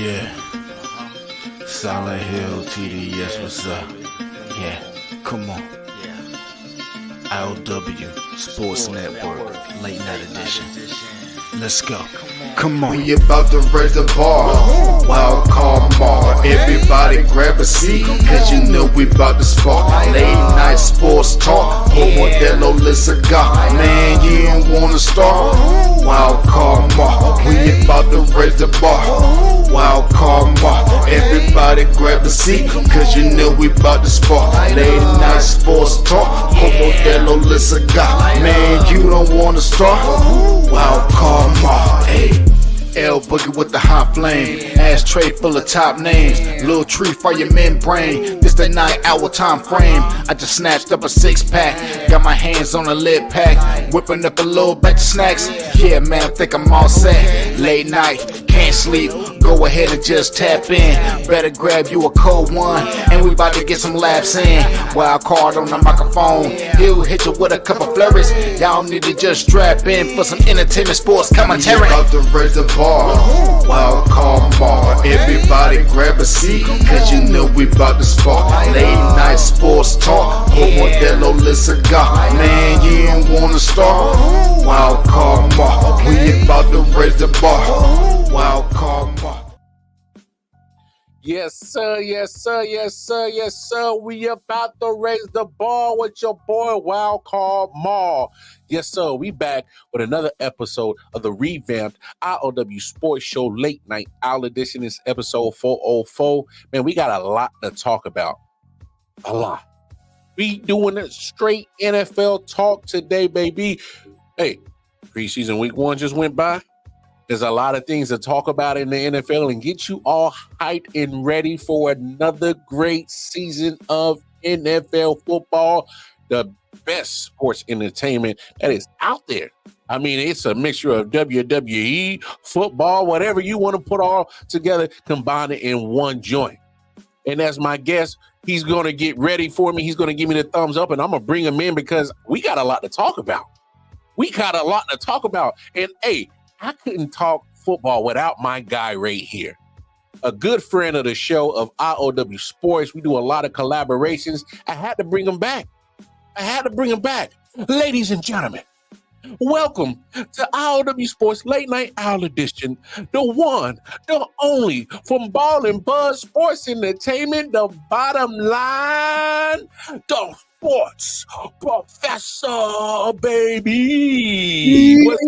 Yeah. Solid Hill TDS, what's up? Yeah, come on. I.O.W. Sports Network, late night edition. Let's go. Come on. We about to raise the bar. Wild card mar. Everybody grab a seat, cause you know we about to spark. Late night sports talk. Modelo Le Cigar. Man, you don't wanna start. Wild card mar. We about to raise the bar. Wild card mar. Everybody grab a seat, cause you know we about to spark. Late night sports talk. Modelo Le Cigar. Man, you don't wanna start. Wild card mar. Hey. L Boogie with the hot flame, ashtray full of top names, little tree for your membrane. This the 9-hour time frame. I just snatched up a 6-pack, got my hands on a lid pack, whipping up a little batch of snacks. Yeah, man, I think I'm all set. Late night, can't sleep. Go ahead and just tap in. Better grab you a cold one, and we about to get some laps in. Wild card on the microphone, he'll hit you with a couple flurries. Y'all need to just strap in for some entertainment sports commentary. We about to raise the bar. Wild card bar. Everybody grab a seat, cause you know we about to spark. Late night sports talk. Modelo Le Cigar. Man, you don't wanna start. Wild card bar. We about to raise the bar. Wild card bar. Yes, sir. Yes, sir. Yes, sir. Yes, sir. We about to raise the bar with your boy Wild Card Mar. Yes, sir. We back with another episode of the revamped I.O.W. Sports Show Late Night Owl Edition. It's episode 404. Man, we got a lot to talk about. A lot. We doing it straight NFL talk today, baby. Hey, preseason week 1 just went by. There's a lot of things to talk about in the NFL and get you all hyped and ready for another great season of NFL football, the best sports entertainment that is out there. I mean, it's a mixture of WWE, football, whatever you want to put all together, combine it in one joint. And as my guest, he's going to get ready for me. He's going to give me the thumbs up, and I'm going to bring him in because we got a lot to talk about. And, hey, I couldn't talk football without my guy right here. A good friend of the show of I.O.W. Sports. We do a lot of collaborations. I had to bring him back. Ladies and gentlemen, welcome to I.O.W. Sports Late Night Owl Edition. The one, the only, from Ball and Buzz Sports Entertainment, the bottom line, the sports professor, baby. What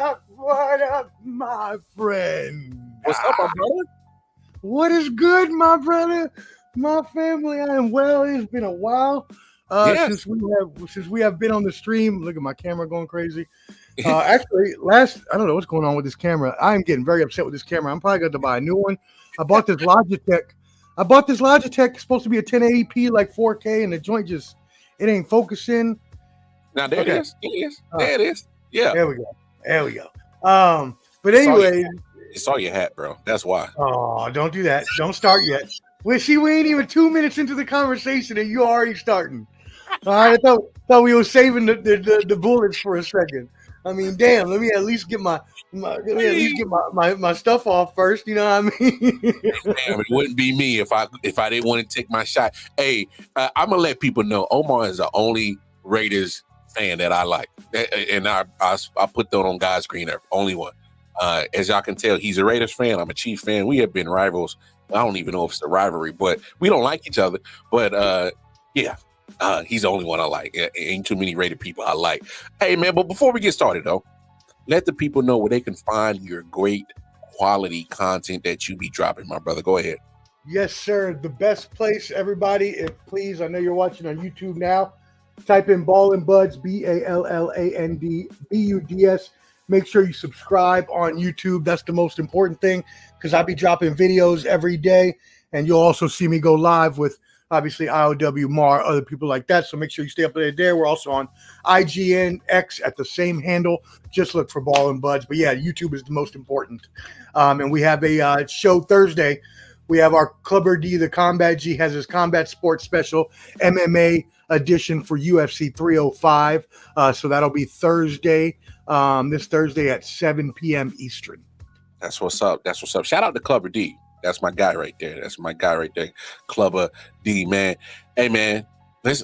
up, my friend? What's up, my brother? What is good, my brother? My family, I am well. It's been a while since we have been on the stream. Look at my camera going crazy. Actually, I don't know what's going on with this camera. I'm getting very upset with this camera. I'm probably going to buy a new one. I bought this Logitech. It's supposed to be a 1080p, like 4K, and the joint it ain't focusing. Now there it is. There it is. Yeah. There we go. But anyway, it's all your hat, bro. That's why. Oh, don't do that. Don't start yet. We ain't even 2 minutes into the conversation and you already starting. All right, I thought we were saving the bullets for a second. I mean, damn. Let me at least get my stuff off first. You know what I mean? Damn, it wouldn't be me if I didn't want to take my shot. Hey, I'm gonna let people know Omar is the only Raiders fan that I like, and I put that on God's green earth. Only one. As y'all can tell, he's a Raiders fan. I'm a Chiefs fan. We have been rivals. I don't even know if it's a rivalry, but we don't like each other. But he's the only one I like. Ain't too many Raider people I like. Hey, man, but before we get started, though, let the people know where they can find your great quality content that you be dropping, my brother. Go ahead. Yes, sir. The best place, everybody, if please, I know you're watching on YouTube now. Type in Ball and Buds, BALLANDBUDS. Make sure you subscribe on YouTube. That's the most important thing because I'll be dropping videos every day. And you'll also see me go live with, obviously, I.O.W. Mar, other people like that. So make sure you stay up there. We're also on IGN X at the same handle. Just look for Ball and Buds. But, yeah, YouTube is the most important. And we have a show Thursday We have our Clubber D, the Combat G, has his Combat Sports Special MMA edition for UFC 305. So that'll be Thursday, this Thursday at 7 p.m. Eastern. That's what's up. That's what's up. Shout out to Clubber D. That's my guy right there. That's my guy right there. Clubber D, man. Hey, man.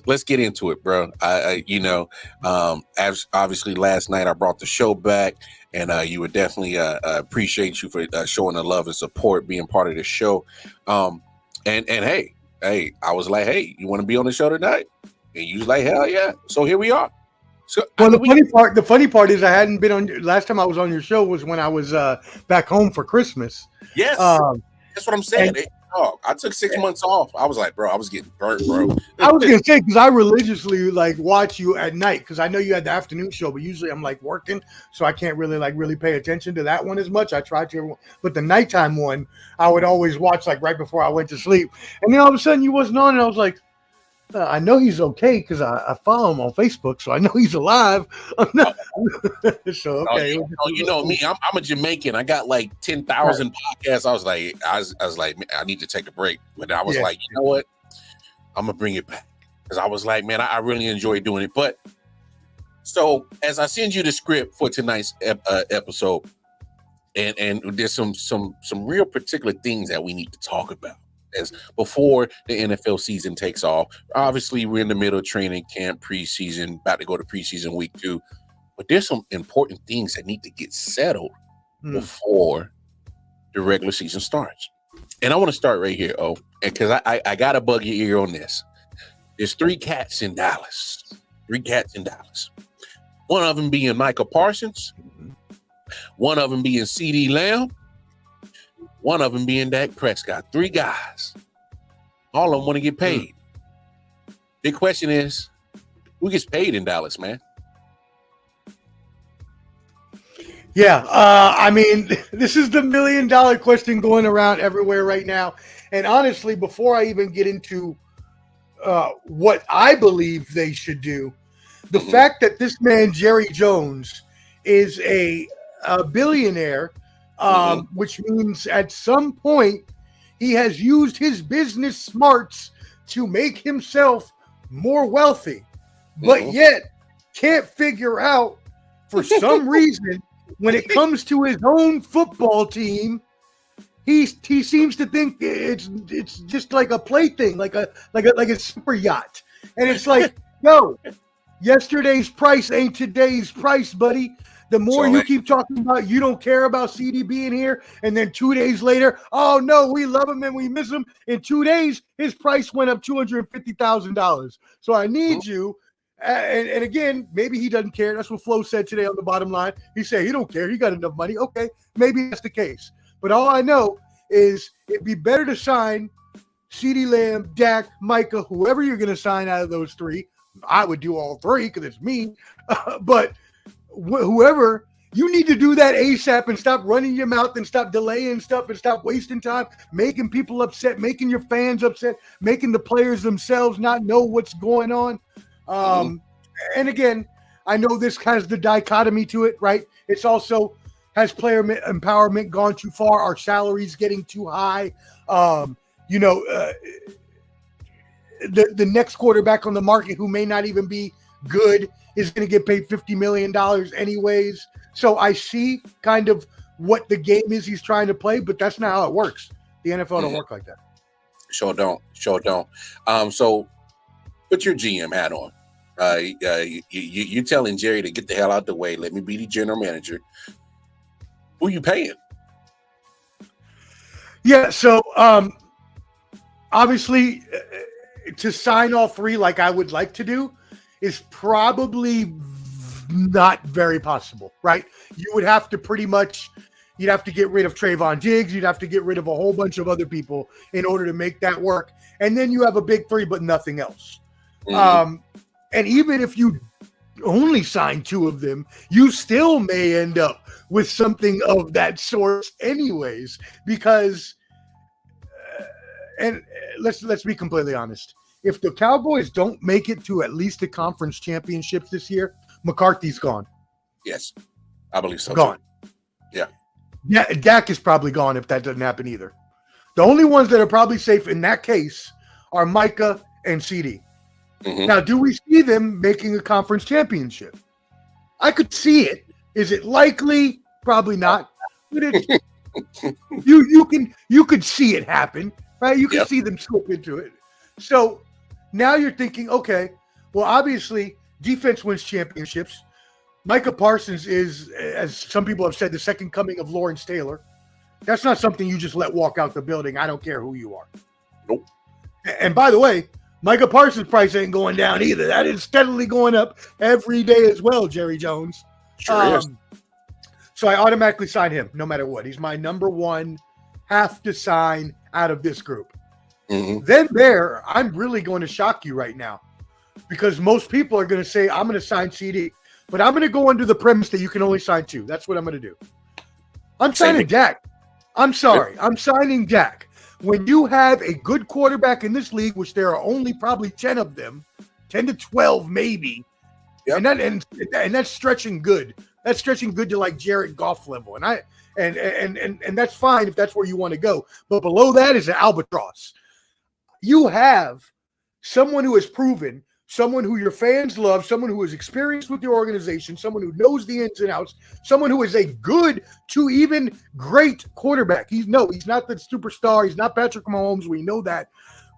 Let's get into it, bro. As obviously last night I brought the show back, and you would definitely appreciate you for showing the love and support, being part of the show. And hey, I was like, hey, you want to be on the show tonight? And you was like, hell yeah. So here we are. So well, the funny part is I hadn't been on. Last time I was on your show was when I was back home for Christmas. Yes, that's what I'm saying. I took 6 months off. I was like, bro, I was getting burnt, bro. I was gonna say, because I religiously watch you at night, because I know you had the afternoon show, but usually I'm working, so I can't really pay attention to that one as much. I try to, but the nighttime one I would always watch right before I went to sleep. And then all of a sudden you wasn't on, and I was like, I know he's okay because I follow him on Facebook, so I know he's alive. So okay, you know me. I'm a Jamaican. I got 10,000 podcasts. I was like, I need to take a break, but I was like, you know what? I'm gonna bring it back because I was like, man, I really enjoy doing it. But so as I send you the script for tonight's episode, and there's some real particular things that we need to talk about. As before the NFL season takes off. Obviously, we're in the middle of training camp, preseason, about to go to preseason week 2. But there's some important things that need to get settled before the regular season starts. And I want to start right here, because I got to bug your ear on this. There's 3 cats in Dallas. 3 cats in Dallas. One of them being Micah Parsons. One of them being CeeDee Lamb. One of them being Dak Prescott. 3 guys. All of them want to get paid. Big question is, who gets paid in Dallas, man? Yeah, I mean, this is the $1 million question going around everywhere right now. And honestly, before I even get into what I believe they should do, the fact that this man, Jerry Jones, is a billionaire, which means at some point he has used his business smarts to make himself more wealthy, but yet can't figure out for some reason when it comes to his own football team, he seems to think it's just like a plaything, like a super yacht, and it's like, yo, yesterday's price ain't today's price, buddy. The more you keep talking about you don't care about CD being here, and then 2 days later, oh no, we love him and we miss him. In 2 days, his price went up $250,000. So I need you. And again, maybe he doesn't care. That's what Flo said today on the bottom line. He said he don't care. He got enough money. Okay, maybe that's the case. But all I know is it'd be better to sign CeeDee Lamb, Dak, Micah, whoever you're going to sign out of those 3. I would do all 3 because it's me. But whoever, you need to do that ASAP and stop running your mouth and stop delaying stuff and stop wasting time, making people upset, making your fans upset, making the players themselves not know what's going on. And again, I know this has the dichotomy to it, right? It's also, has player empowerment gone too far? Are salaries getting too high? The next quarterback on the market who may not even be good is going to get paid $50 million anyways. So I see kind of what the game is he's trying to play, but that's not how it works. The NFL don't work like that. Sure don't. So put your GM hat on. You're telling Jerry to get the hell out the way. Let me be the general manager. Who you paying? Yeah, so obviously to sign all 3 like I would like to do is probably not very possible, right? You would have to you'd have to get rid of Trayvon Diggs. You'd have to get rid of a whole bunch of other people in order to make that work. And then you have a big 3, but nothing else. And even if you only sign 2 of them, you still may end up with something of that sort anyways, because and let's be completely honest. If the Cowboys don't make it to at least the conference championships this year, McCarthy's gone. Yes, I believe so. Gone. Too. Yeah. Yeah, Dak is probably gone if that doesn't happen either. The only ones that are probably safe in that case are Micah and CD. Mhm. Now, do we see them making a conference championship? I could see it. Is it likely? Probably not. But it's, you could see it happen, right? You can Yep. see them slip into it. So now you're thinking, okay, well, obviously defense wins championships. Micah Parsons is, as some people have said, the second coming of Lawrence Taylor. That's not something you just let walk out the building. I don't care who you are. Nope. And by the way, Micah Parsons' price ain't going down either. That is steadily going up every day as well, Jerry Jones. Sure is. So I automatically sign him no matter what. He's my number one, have to sign out of this group. Mhm. Then I'm really going to shock you right now because most people are going to say, I'm going to sign CD. But I'm going to go under the premise that you can only sign 2. That's what I'm going to do. I'm signing Dak. I'm sorry. I'm signing Dak. When you have a good quarterback in this league, which there are only probably 10 of them, 10 to 12 maybe, Yep. and that's stretching good. That's stretching good to like Jared Goff level. And that's fine if that's where you want to go. But below that is an albatross. You have someone who has proven, someone who your fans love, someone who is experienced with your organization, someone who knows the ins and outs, someone who is a good to even great quarterback. He's not the superstar. He's not Patrick Mahomes. We know that.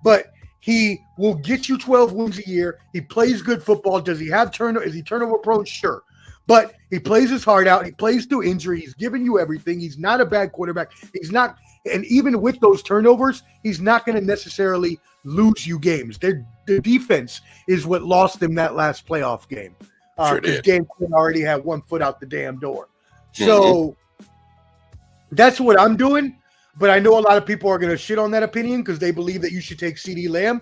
But he will get you 12 wins a year. He plays good football. Does he have turnover? Is he turnover prone? Sure. But he plays his heart out. He plays through injury. He's giving you everything. He's not a bad quarterback. He's not, and even with those turnovers, he's not going to necessarily lose you games. The defense is what lost them that last playoff game. Sure Because did. Dan Quinn already had one foot out the damn door. So that's what I'm doing. But I know a lot of people are going to shit on that opinion because they believe that you should take CeeDee Lamb.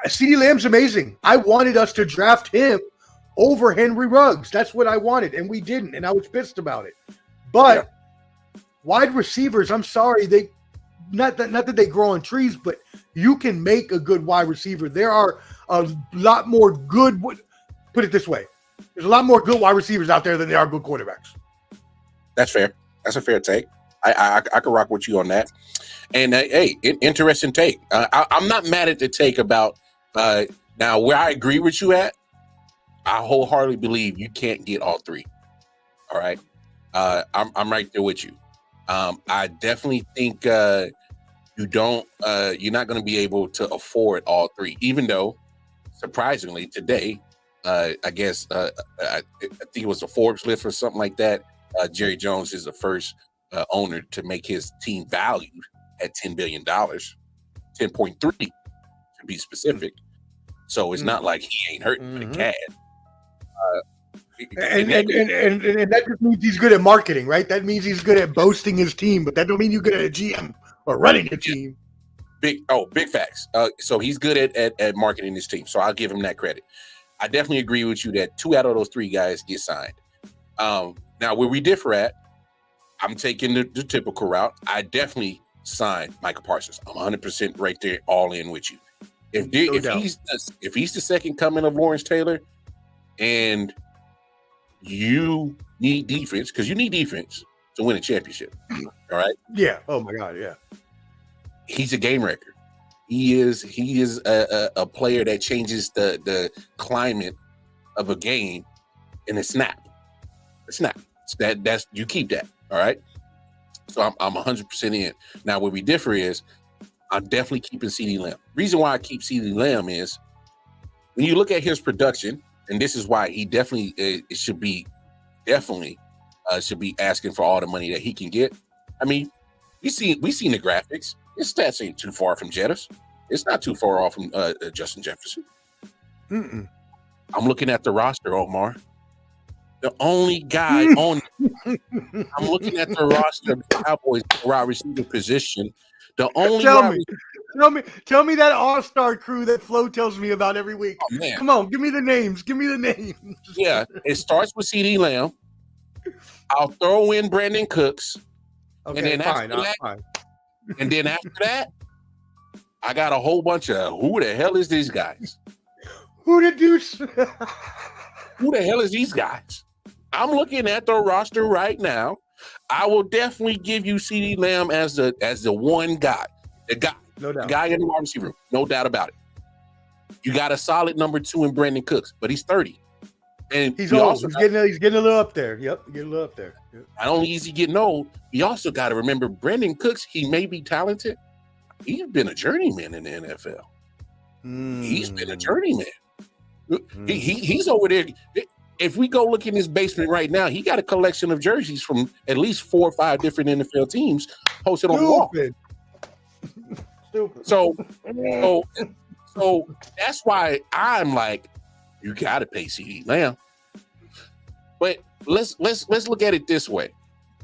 CeeDee Lamb's amazing. I wanted us to draft him over Henry Ruggs. That's what I wanted, and we didn't, and I was pissed about it. But wide receivers, I'm sorry, they not that they grow on trees, but you can make a good wide receiver. There are a lot more good. Put it this way: there's a lot more good wide receivers out there than there are good quarterbacks. That's fair. That's a fair take. I can rock with you on that. And hey, interesting take. I'm not mad at the take about now where I agree with you at. I wholeheartedly believe you can't get all 3. All right, I'm right there with you. I definitely think you don't. You're not going to be able to afford all 3, even though surprisingly today, I guess I think it was a Forbes list or something like that. Jerry Jones is the first owner to make his team valued at $10 billion, 10.3 to be specific. So it's not like he ain't hurting for the cash. And that just means he's good at marketing, right? That means he's good at boasting his team, but that don't mean you're good at a GM or running a team. Big facts. So he's good at marketing his team. So I'll give him that credit. I definitely agree with you that 2 out of those 3 guys get signed. Now where we differ at, I'm taking the typical route. I definitely sign Micah Parsons. I'm 100% right there, all in with you. If he's the second coming of Lawrence Taylor, and you need defense, because you need defense to win a championship. All right. Yeah. Oh my God. Yeah. He's a game wrecker. He is a player that changes the climate of a game in a snap. That's you keep that. All right. So I'm 100% in. Now, where we differ is I'm definitely keeping CeeDee Lamb. Reason why I keep CeeDee Lamb is when you look at his production, and this is why he definitely should be asking for all the money that he can get. I mean, we seen the graphics. His stats ain't too far from Jettis. It's not too far off from Justin Jefferson. Mm-mm. I'm looking at the roster, Omar. The only guy on I'm looking at the roster of the Cowboys wide receiver position. The only Tell me that all-star crew that Flo tells me about every week. Oh, man. Come on, give me the names. Yeah, it starts with CeeDee Lamb. I'll throw in Brandon Cooks. Okay, and then fine. And then after that, I got a whole bunch of who the hell is these guys? Who the deuce? Who the hell is these guys? I'm looking at the roster right now. I will definitely give you CeeDee Lamb as the one guy. The guy in the wide receiver room. No doubt about it. You got a solid number 2 in Brandon Cooks, but he's 30. And he's old. He's getting a little up there. Yep, getting a little up there. Yep. Not only is he getting old, we also got to remember Brandon Cooks, he may be talented. He's been a journeyman in the NFL. He's been a journeyman. He's over there. If we go look in his basement right now, he got a collection of jerseys from at least 4 or 5 different NFL teams posted on the wall. Stupid. So that's why I'm like, you got to pay CeeDee Lamb. But let's look at it this way.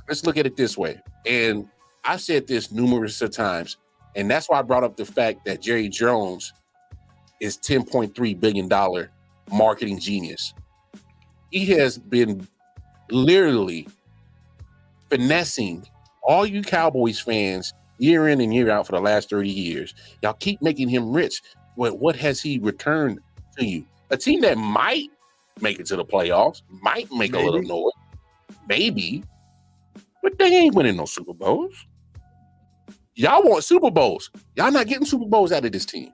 Let's look at it this way. And I've said this numerous of times, and that's why I brought up the fact that Jerry Jones is $10.3 billion marketing genius. He has been literally finessing all you Cowboys fans year in and year out for the last 30 years. Y'all keep making him rich. What has he returned to you? A team that might make it to the playoffs, might make a little noise, maybe, but they ain't winning no Super Bowls. Y'all want Super Bowls. Y'all not getting Super Bowls out of this team.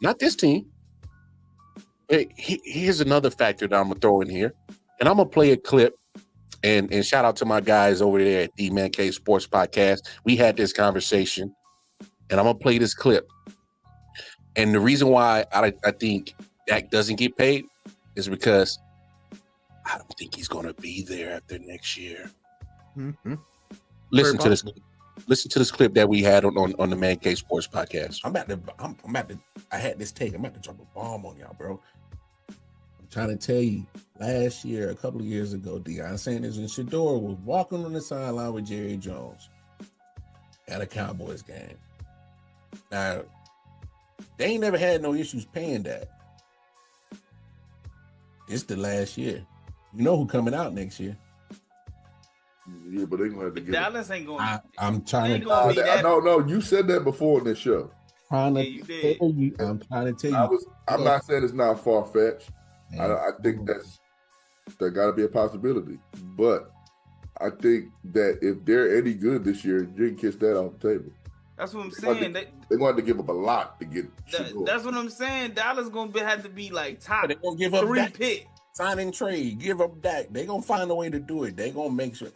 Not this team. Here's another factor that I'm going to throw in here, and I'm going to play a clip, and shout out to my guys over there at D-Man K Sports Podcast. We had this conversation, and I'm going to play this clip. And the reason why I think Dak doesn't get paid is because I don't think he's going to be there after next year. Mm-hmm. Listen to this clip that we had on the Man K Sports Podcast. I had this take. I'm about to drop a bomb on y'all, bro. I'm trying to tell you, last year, a couple of years ago, Deion Sanders and Shador was walking on the sideline with Jerry Jones at a Cowboys game. Now, they ain't never had no issues paying that. It's the last year. You know who coming out next year? Yeah, but they gonna have to get Dallas ain't going. I'm trying to. No, you said that before in this show. I'm trying to tell you. I'm not saying it's not far fetched. I think that got to be a possibility. But I think that if they're any good this year, you can kiss that off the table. That's what I'm saying. They're going to give up a lot to get. That's what I'm saying. Dallas going to have to be like top. They're going to give up 3 Dak. pick. Sign and trade. Give up Dak. They're going to find a way to do it. They're going to make sure.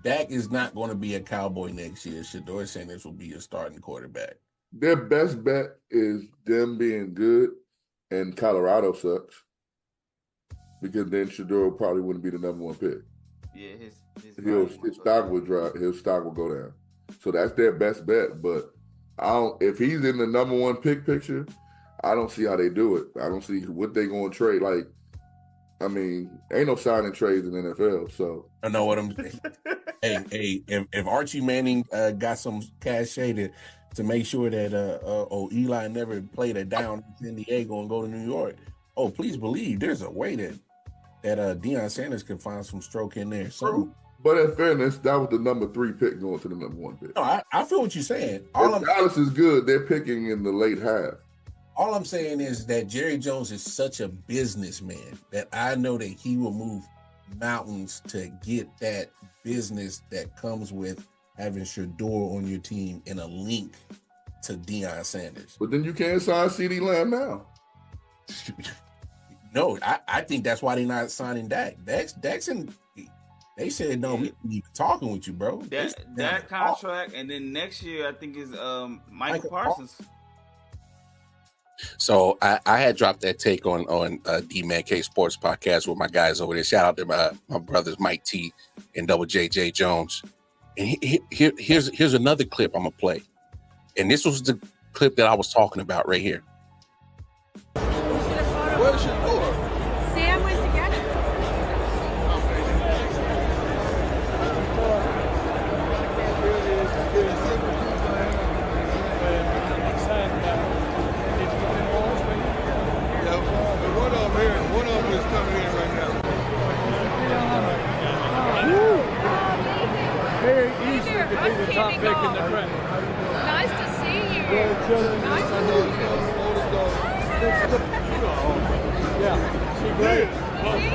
Dak is not going to be a Cowboy next year. Shador Sanders will be a starting quarterback. Their best bet is them being good, and Colorado sucks. Because then Shador probably wouldn't be the number 1 pick. Yeah, his stock will drop. His stock will go down. So that's their best bet. But if he's in the number 1 pick picture, I don't see how they do it. I don't see what they going to trade. Like, I mean, ain't no signing trades in the NFL. So I know what I'm saying. hey, if Archie Manning got some cachet to make sure that Eli never played it down in San Diego and go to New York, please believe there's a way that Deion Sanders can find some stroke in there. So, but in fairness, that was the number 3 pick going to the number 1 pick. No, I feel what you're saying. Dallas is good. They're picking in the late half. All I'm saying is that Jerry Jones is such a businessman that I know that he will move mountains to get that business that comes with having Shador on your team in a link to Deion Sanders. But then you can't sign CeeDee Lamb now. No, I think that's why they're not signing Dak. Dak's in. They said no. We ain't even talking with you, bro. That contract, and then next year I think is Michael Parsons. So I had dropped that take on D-Man K Sports Podcast with my guys over there. Shout out to my brothers Mike T and Double JJ Jones. And here's another clip I'm gonna play. And this was the clip that I was talking about right here. Where's your door? Sam went to get it. One of them is coming in right now. Very easy to be the top pick in the draft. Nice to see you. Nice to see you. Yeah, she great. See?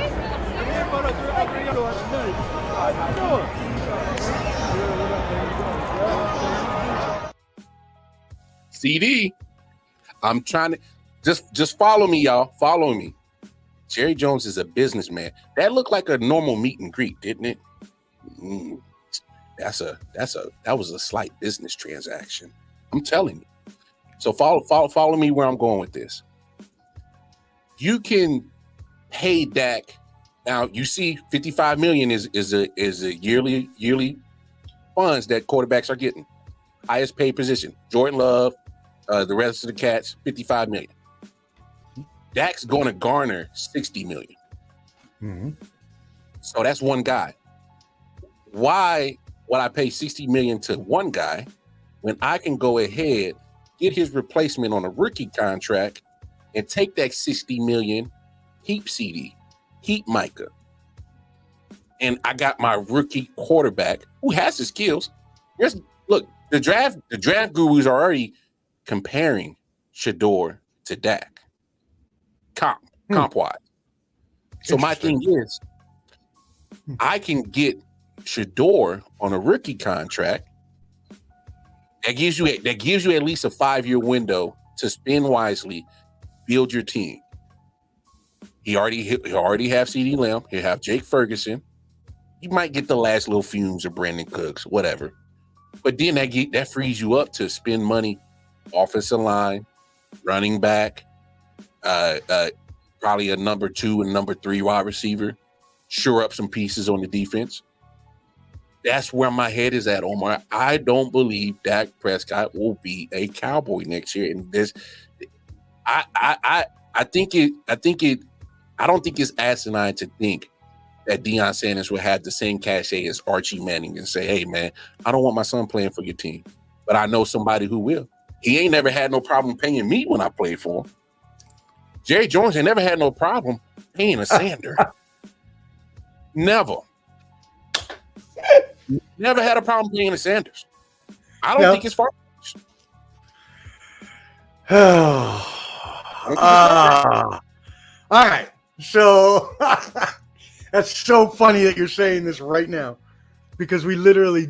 How you doing? CD. I'm trying to just follow me, y'all. Follow me. Jerry Jones is a businessman. That looked like a normal meet and greet, didn't it? That was a slight business transaction. I'm telling you. So follow me where I'm going with this. You can pay Dak. Now you see, $55 million is a yearly funds that quarterbacks are getting. Highest paid position. Jordan Love, the rest of the cats, $55 million. Dak's going to garner $60 million. Mm-hmm. So that's one guy. Why would I pay $60 million to one guy when I can go ahead, get his replacement on a rookie contract, and take that $60 million, keep CD, keep Micah, and I got my rookie quarterback who has the skills. Look, the draft gurus are already comparing Shador to Dak. Comp wise. So my thing is, I can get Shador on a rookie contract. That gives you at least a 5-year window to spend wisely, build your team. He already have CeeDee Lamb. He'll have Jake Ferguson. You might get the last little fumes of Brandon Cooks, whatever. But then that frees you up to spend money, offensive line, running back, probably a number 2 and number 3 wide receiver, shore up some pieces on the defense. That's where my head is at, Omar. I don't believe Dak Prescott will be a Cowboy next year. And this, I don't think it's asinine to think that Deion Sanders will have the same cachet as Archie Manning and say, "Hey, man, I don't want my son playing for your team, but I know somebody who will." He ain't never had no problem paying me when I played for him. Jerry Jones ain't never had no problem paying a Sander. Never had a problem paying a Sanders. I don't think it's far. All right. So that's so funny that you're saying this right now, because we literally,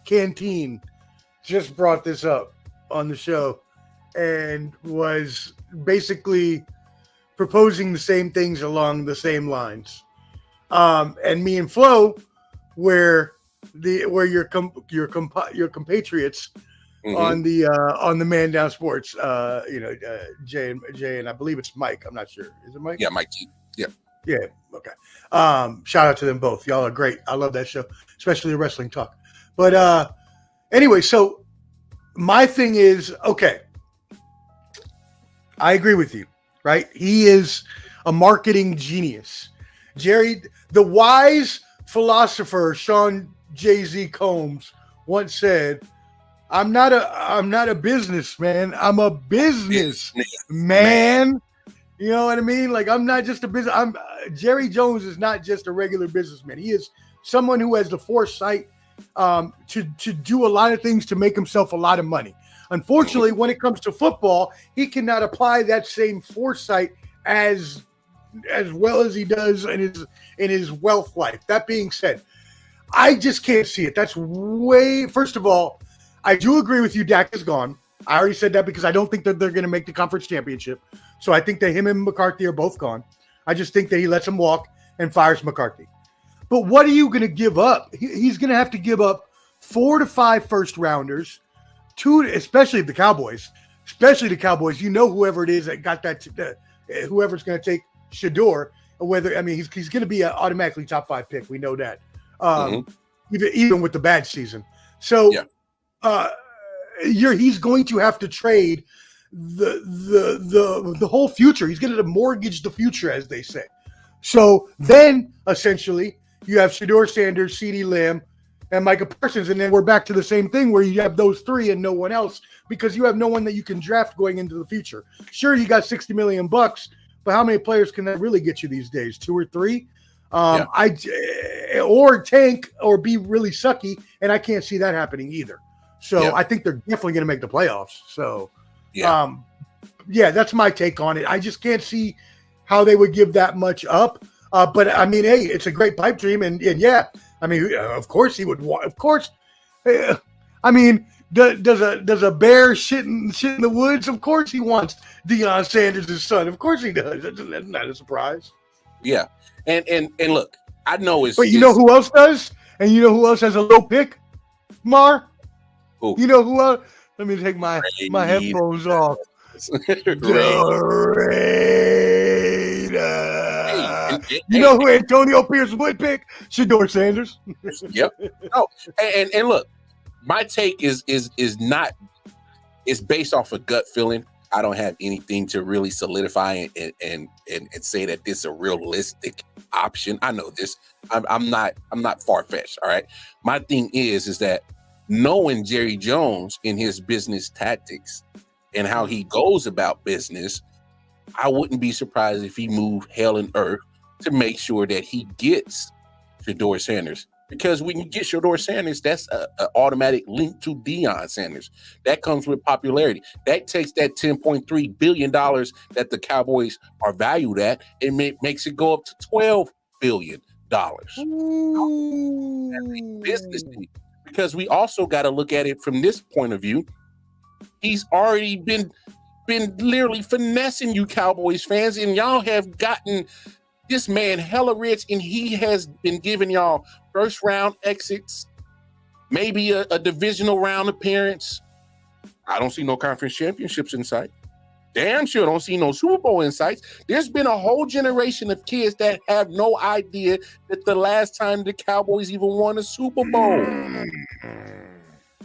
Canteen just brought this up on the show and was basically proposing the same things along the same lines. And me and Flo, where your compatriots on the Man Down Sports, Jay and I believe it's Mike. I'm not sure. Is it Mike? Yeah, Mike T. Yeah. Yeah. Okay. Shout out to them both. Y'all are great. I love that show, especially the wrestling talk. But anyway, so my thing is, okay, I agree with you, right? He is a marketing genius. Jerry, the wise philosopher Sean Jay-Z Combs once said, I'm not a businessman. I'm a business man. You know what I mean? Like, I'm not just a business. Jerry Jones is not just a regular businessman. He is someone who has the foresight to do a lot of things to make himself a lot of money. Unfortunately, when it comes to football, he cannot apply that same foresight as well as he does in his wealth life. That being said, I just can't see it. First of all, I do agree with you. Dak is gone. I already said that because I don't think that they're going to make the conference championship. So I think that him and McCarthy are both gone. I just think that he lets him walk and fires McCarthy. But what are you going to give up? He's going to have to give up 4 to 5 first rounders, especially the Cowboys. You know, whoever it is that got that, whoever's going to take Shador, he's going to be an automatically top 5 pick. We know that, even with the bad season. So, he's going to have to trade the whole future. He's going to mortgage the future, as they say. So then, essentially, you have Shador Sanders, CeeDee Lamb, and Micah Parsons, and then we're back to the same thing where you have those 3 and no one else because you have no one that you can draft going into the future. Sure, you got $60 million, but how many players can that really get you these days? 2 or 3? Or tank or be really sucky, and I can't see that happening either. So I think they're definitely going to make the playoffs. So, that's my take on it. I just can't see how they would give that much up. But I mean, hey, it's a great pipe dream, and of course he would want. Of course, I mean, Does a bear shit in the woods? Of course he wants Deion Sanders' son. Of course he does. That's not a surprise. Yeah, and look, I know it's. But you know who else does? And you know who else has a low pick? Mar. Who? You know who else? Let me take my headphones off. The Raiders. You know who Antonio Pierce would pick? Shedeur Sanders. Yep. No, and look, my take is not. It's based off a gut feeling. I don't have anything to really solidify and say that this is a realistic option. I know this. I'm not far-fetched. All right. My thing is that knowing Jerry Jones in his business tactics and how he goes about business, I wouldn't be surprised if he moved hell and earth to make sure that he gets Shedeur Sanders. Because when you get Shedeur Sanders, that's an automatic link to Deion Sanders. That comes with popularity. That takes that $10.3 billion that the Cowboys are valued at and makes it go up to $12 billion. Business deal. Because we also got to look at it from this point of view. He's already been literally finessing you Cowboys fans, and y'all have gotten this man hella rich, and he has been giving y'all first round exits, maybe a divisional round appearance. I don't see no conference championships in sight. Damn sure don't see no Super Bowl in sight. There's been a whole generation of kids that have no idea that the last time the Cowboys even won a Super Bowl.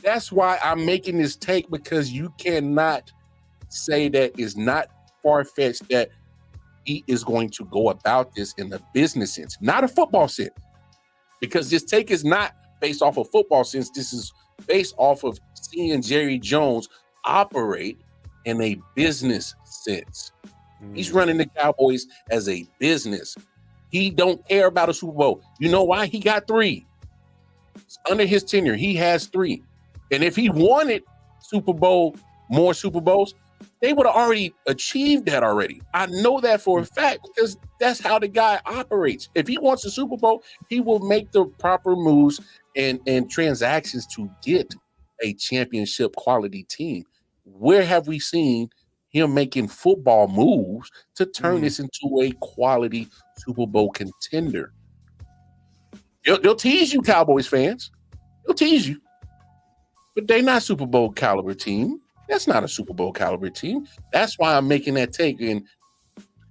That's why I'm making this take, because you cannot say that it's not far-fetched that he is going to go about this in the business sense, not a football sense. Because this take is not based off of football sense. This is based off of seeing Jerry Jones operate in a business sense. He's running the Cowboys as a business. He don't care about a Super Bowl. You know why? He got 3. Under his tenure, he has 3. And if he wanted more Super Bowls, they would have already achieved that already. I know that for a fact, because that's how the guy operates. If he wants a Super Bowl, he will make the proper moves and transactions to get a championship quality team. Where have we seen him making football moves to turn this into a quality Super Bowl contender? They'll tease you, Cowboys fans. They'll tease you. But they're not Super Bowl caliber team. That's not a Super Bowl caliber team. That's why I'm making that take. And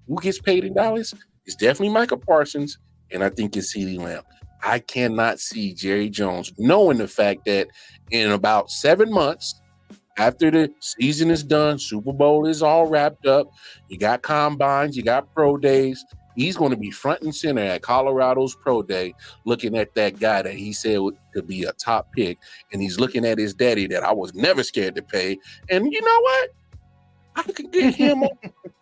who gets paid in dollars? It's definitely Micah Parsons, and I think it's CeeDee Lamb. I cannot see Jerry Jones, knowing the fact that in about 7 months, after the season is done, Super Bowl is all wrapped up, you got combines, you got pro days, he's going to be front and center at Colorado's pro day, looking at that guy that he said could be a top pick, and he's looking at his daddy that I was never scared to pay. And you know what? I could get him on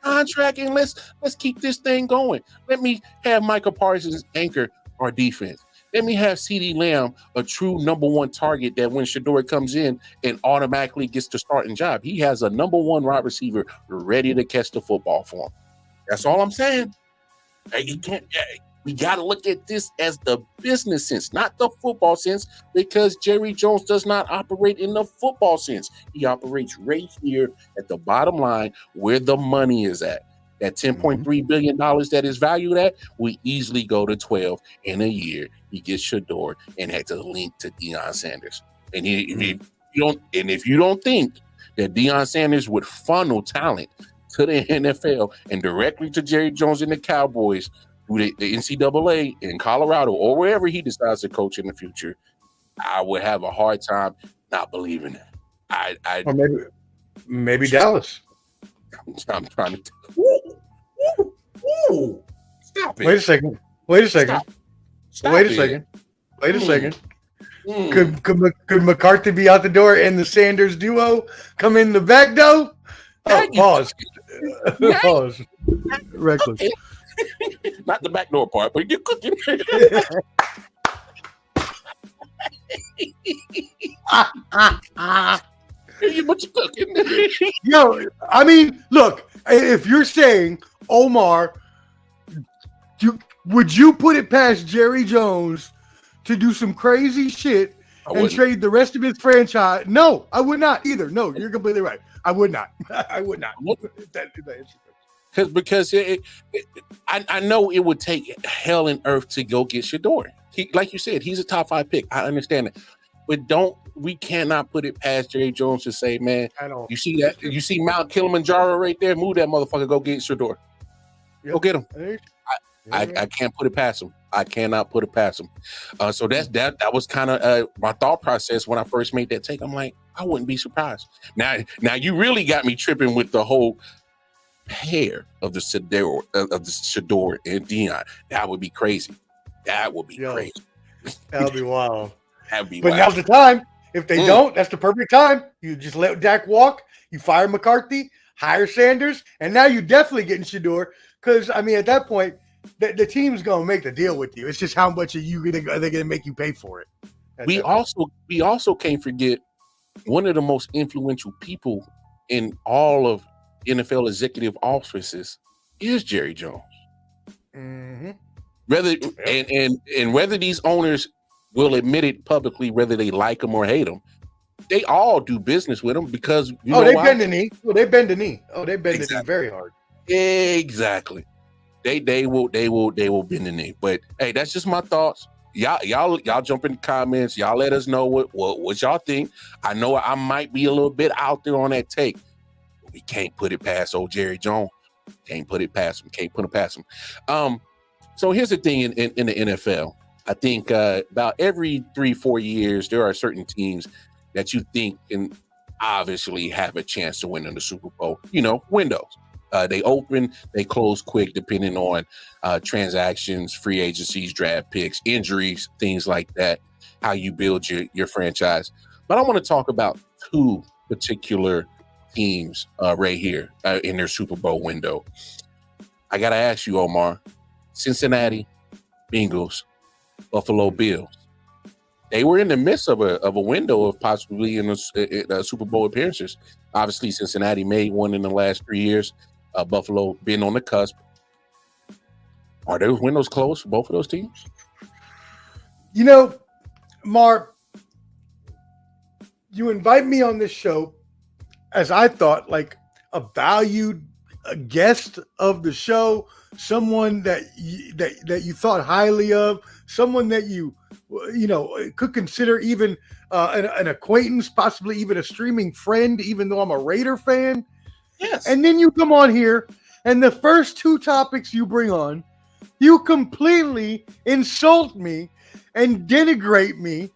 contract, and let's keep this thing going. Let me have Micah Parsons anchor our defense. Let me have CeeDee Lamb, a true number 1 target that when Shedeur comes in and automatically gets the starting job, he has a number 1 wide receiver ready to catch the football for him. That's all I'm saying. We got to look at this as the business sense, not the football sense, because Jerry Jones does not operate in the football sense. He operates right here at the bottom line where the money is at. That $10.3 billion that is valued at, we easily go to 12 in a year. He gets Shedeur and had to link to Deion Sanders. And if you don't think that Deion Sanders would funnel talent to the NFL and directly to Jerry Jones and the Cowboys through the NCAA in Colorado or wherever he decides to coach in the future, I would have a hard time not believing that. Or maybe Dallas. I'm trying to. Stop it. Wait a second. Stop Wait a it. second. Wait a second. Could McCarthy be out the door and the Sanders duo come in the back door? Oh, pause. Pause. Reckless. Okay. Not the back door part, but you're cooking. But you're cooking. Yo, I mean, look, if you're saying Omar, would you put it past Jerry Jones to do some crazy shit and trade the rest of his franchise. No, I would not either. No, you're completely right. I would not. I would not. Because I know it would take hell and earth to go get Shador. Like you said, he's a top 5 pick. I understand it, but we cannot put it past Jerry Jones to say, man, you see that? You see Mount Kilimanjaro right there? Move that motherfucker. Go get Shador. Yep. Go get him. I can't put it past him. I cannot put it past him. So that was kind of my thought process when I first made that take. I'm like, I wouldn't be surprised. Now you really got me tripping with the whole pair of the Shador and Dion. That would be crazy. That would be crazy. That would be wild. That'd be but wild. Now's the time. If they don't, that's the perfect time. You just let Dak walk. You fire McCarthy, hire Sanders, and now you're definitely getting Shador. Because I mean, at that point, the team's gonna make the deal with you. It's just how much are they gonna make you pay for it? We also can't forget one of the most influential people in all of NFL executive offices is Jerry Jones. Mm-hmm. Whether these owners will admit it publicly, whether they like him or hate him, they all do business with him because they bend the knee. Oh, they bend the knee. Oh, they bend the knee very hard. Exactly. They will bend the knee. But hey, that's just my thoughts. Y'all jump in the comments. Y'all let us know what y'all think. I know I might be a little bit out there on that take. But we can't put it past old Jerry Jones. Can't put it past him. So here's the thing in the NFL. I think about every 3-4 years, there are certain teams that you think can obviously have a chance to win in the Super Bowl. Windows. They open, they close quick, depending on transactions, free agencies, draft picks, injuries, things like that, how you build your franchise. But I want to talk about 2 particular teams right here in their Super Bowl window. I got to ask you, Omar, Cincinnati Bengals, Buffalo Bills. They were in the midst of a window of possibly in a Super Bowl appearances. Obviously, Cincinnati made one in the last 3 years. Buffalo been on the cusp. Are those windows closed for both of those teams? Mark, you invite me on this show as I thought like a valued guest of the show, someone that you thought highly of, someone that you could consider even an acquaintance, possibly even a streaming friend, even though I'm a Raider fan. Yes. And then you come on here, and the first 2 topics you bring on, you completely insult me and denigrate me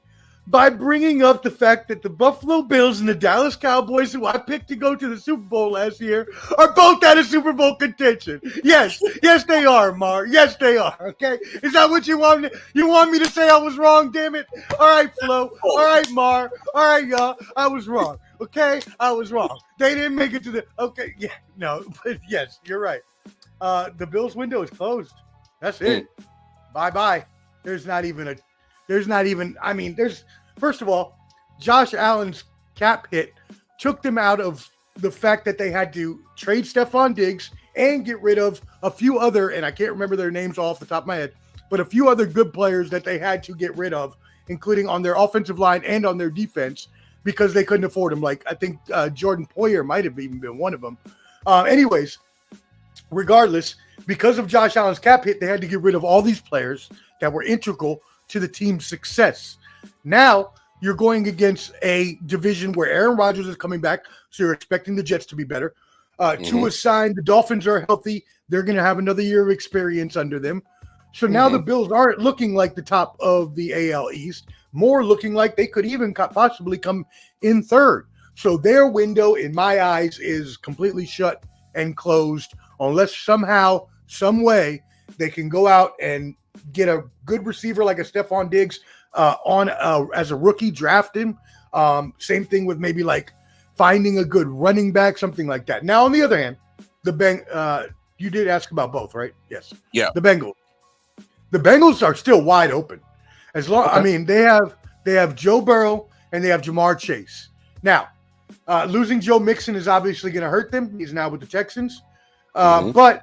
by bringing up the fact that the Buffalo Bills and the Dallas Cowboys, who I picked to go to the Super Bowl last year, are both out of Super Bowl contention. Yes, they are, Mar. Yes, they are. Okay, is that what you want? You want me to say I was wrong? Damn it! All right, Flo. All right, Mar. All right, y'all. I was wrong. Okay, I was wrong. They didn't make it to the. Okay, yeah, no, but yes, you're right. The Bills window is closed. That's it. Bye. There's first of all, Josh Allen's cap hit took them out of the fact that they had to trade Stephon Diggs and get rid of a few other, and I can't remember their names off the top of my head, but a few other good players that they had to get rid of, including on their offensive line and on their defense, because they couldn't afford them. Like, I think Jordan Poyer might have even been one of them. Anyways, regardless, because of Josh Allen's cap hit, they had to get rid of all these players that were integral to the team's success. Now you're going against a division where Aaron Rodgers is coming back, so you're expecting the Jets to be better. Tua signed, the Dolphins are healthy. They're going to have another year of experience under them. So now the Bills aren't looking like the top of the AL East, more looking like they could even possibly come in third. So their window, in my eyes, is completely shut and closed unless somehow, some way, they can go out and get a good receiver like a Stephon Diggs as a rookie, draft him. Same thing with maybe like finding a good running back, something like that. Now, on the other hand, you did ask about both, right? Yes. Yeah. The Bengals are still wide open. As long, I mean, they have Joe Burrow and they have Jamar Chase. Now, losing Joe Mixon is obviously going to hurt them. He's now with the Texans. But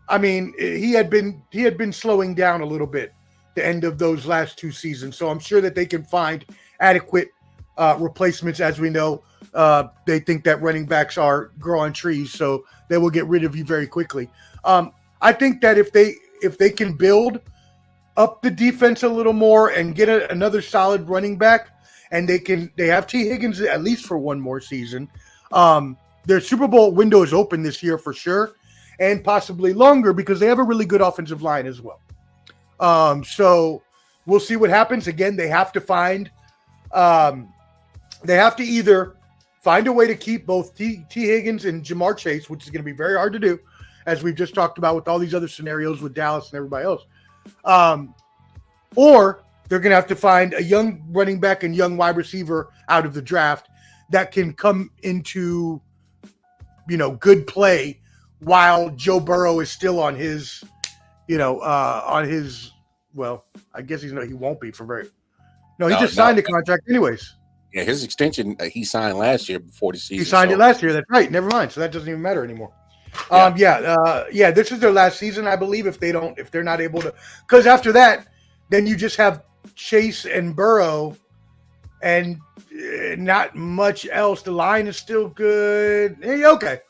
I mean, he had been slowing down a little bit the end of those last 2 seasons. So I'm sure that they can find adequate replacements. As we know, they think that running backs are grow on trees, so they will get rid of you very quickly. I think that if they can build up the defense a little more and get another solid running back, and they have T. Higgins at least for one more season. Their Super Bowl window is open this year for sure, and possibly longer because they have a really good offensive line as well. So we'll see what happens. Again, they have to either find a way to keep both T. Higgins and Jamar Chase, which is going to be very hard to do, as we've just talked about with all these other scenarios with Dallas and everybody else. Or they're going to have to find a young running back and young wide receiver out of the draft that can come into, good play while Joe Burrow is still on his, well, I guess he won't be for very. No, he just signed a contract anyways. Yeah, his extension he signed last year before the season. He signed it last year. That's right. Never mind. So that doesn't even matter anymore. This is their last season, I believe. If they're not able to, because after that, then you just have Chase and Burrow, and not much else. The line is still good. Hey, okay.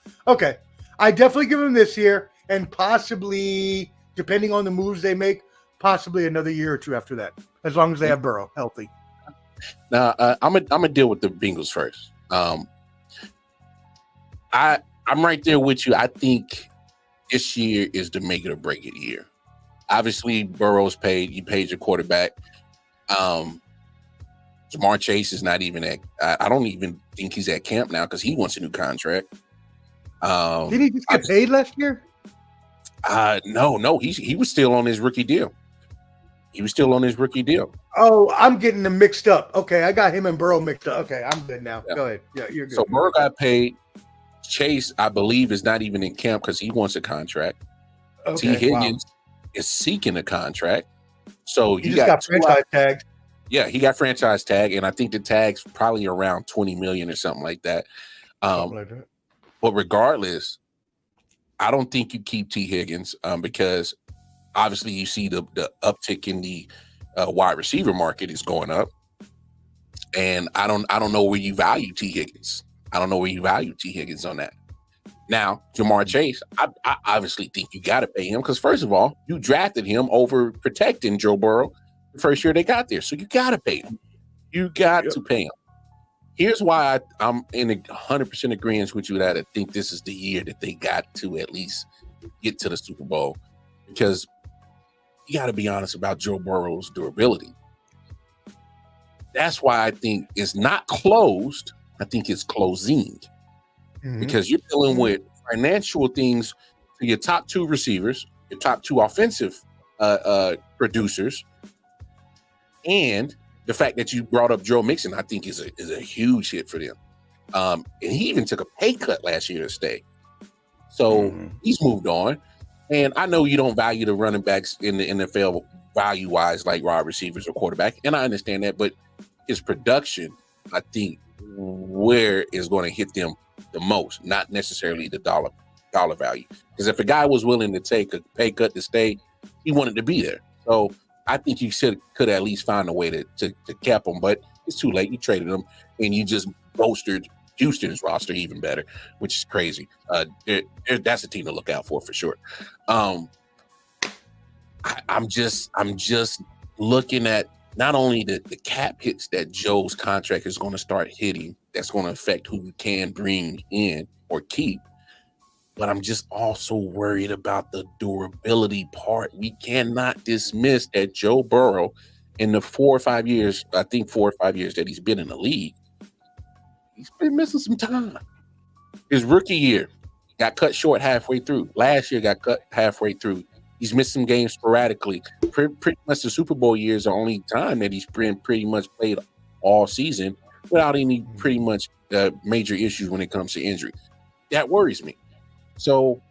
I definitely give them this year, and possibly, depending on the moves they make, possibly another year or two after that, as long as they have Burrow healthy. Now, I'm gonna deal with the Bengals first. I'm right there with you. I think this year is the make it or break it year. Obviously, Burrow's paid. You paid your quarterback. Jamar Chase is not even at. I don't even think he's at camp now because he wants a new contract. Did he just get paid last year? No. He was still on his rookie deal. Oh, I'm getting them mixed up. Okay, I got him and Burrow mixed up. Okay, I'm good now. Yeah. Go ahead. Yeah, you're good. So Burrow got paid. Chase, I believe, is not even in camp because he wants a contract. Okay, T. Higgins is seeking a contract. So he just got franchise tagged. Yeah, he got franchise tag, and I think the tag's probably around $20 million or something like that. But regardless, I don't think you keep T. Higgins because obviously you see the uptick in the wide receiver market is going up, and I don't know where you value T. Higgins. I don't know where you value T. Higgins on that. Now, Jamar Chase, I obviously think you got to pay him because, first of all, you drafted him over protecting Joe Burrow the first year they got there. So you got to pay him. You got to pay him. Here's why I'm in 100% agreement with you that I think this is the year that they got to at least get to the Super Bowl, because you got to be honest about Joe Burrow's durability. That's why I think it's not closed. I think it's closing because you're dealing with financial things to your top 2 receivers, your top 2 offensive producers, and the fact that you brought up Joe Mixon, I think is a huge hit for them. And he even took a pay cut last year to stay. So he's moved on. And I know you don't value the running backs in the NFL value-wise like wide receivers or quarterback, and I understand that, but his production, I think, where is going to hit them the most, not necessarily the dollar value. Because if a guy was willing to take a pay cut to stay, he wanted to be there. So I think you could at least find a way to cap him, but it's too late. You traded him, and you just bolstered Houston's roster even better, which is crazy. That's a team to look out for sure. I'm just looking at not only the cap hits that Joe's contract is going to start hitting, that's going to affect who you can bring in or keep, but I'm just also worried about the durability part. We cannot dismiss that Joe Burrow, in the 4 or 5 years, I think 4 or 5 years that he's been in the league, he's been missing some time. His rookie year got cut short halfway through. Last year got cut halfway through. He's missed some games sporadically. Pretty much the Super Bowl year is the only time that he's pretty much played all season without any pretty much major issues when it comes to injury. That worries me. So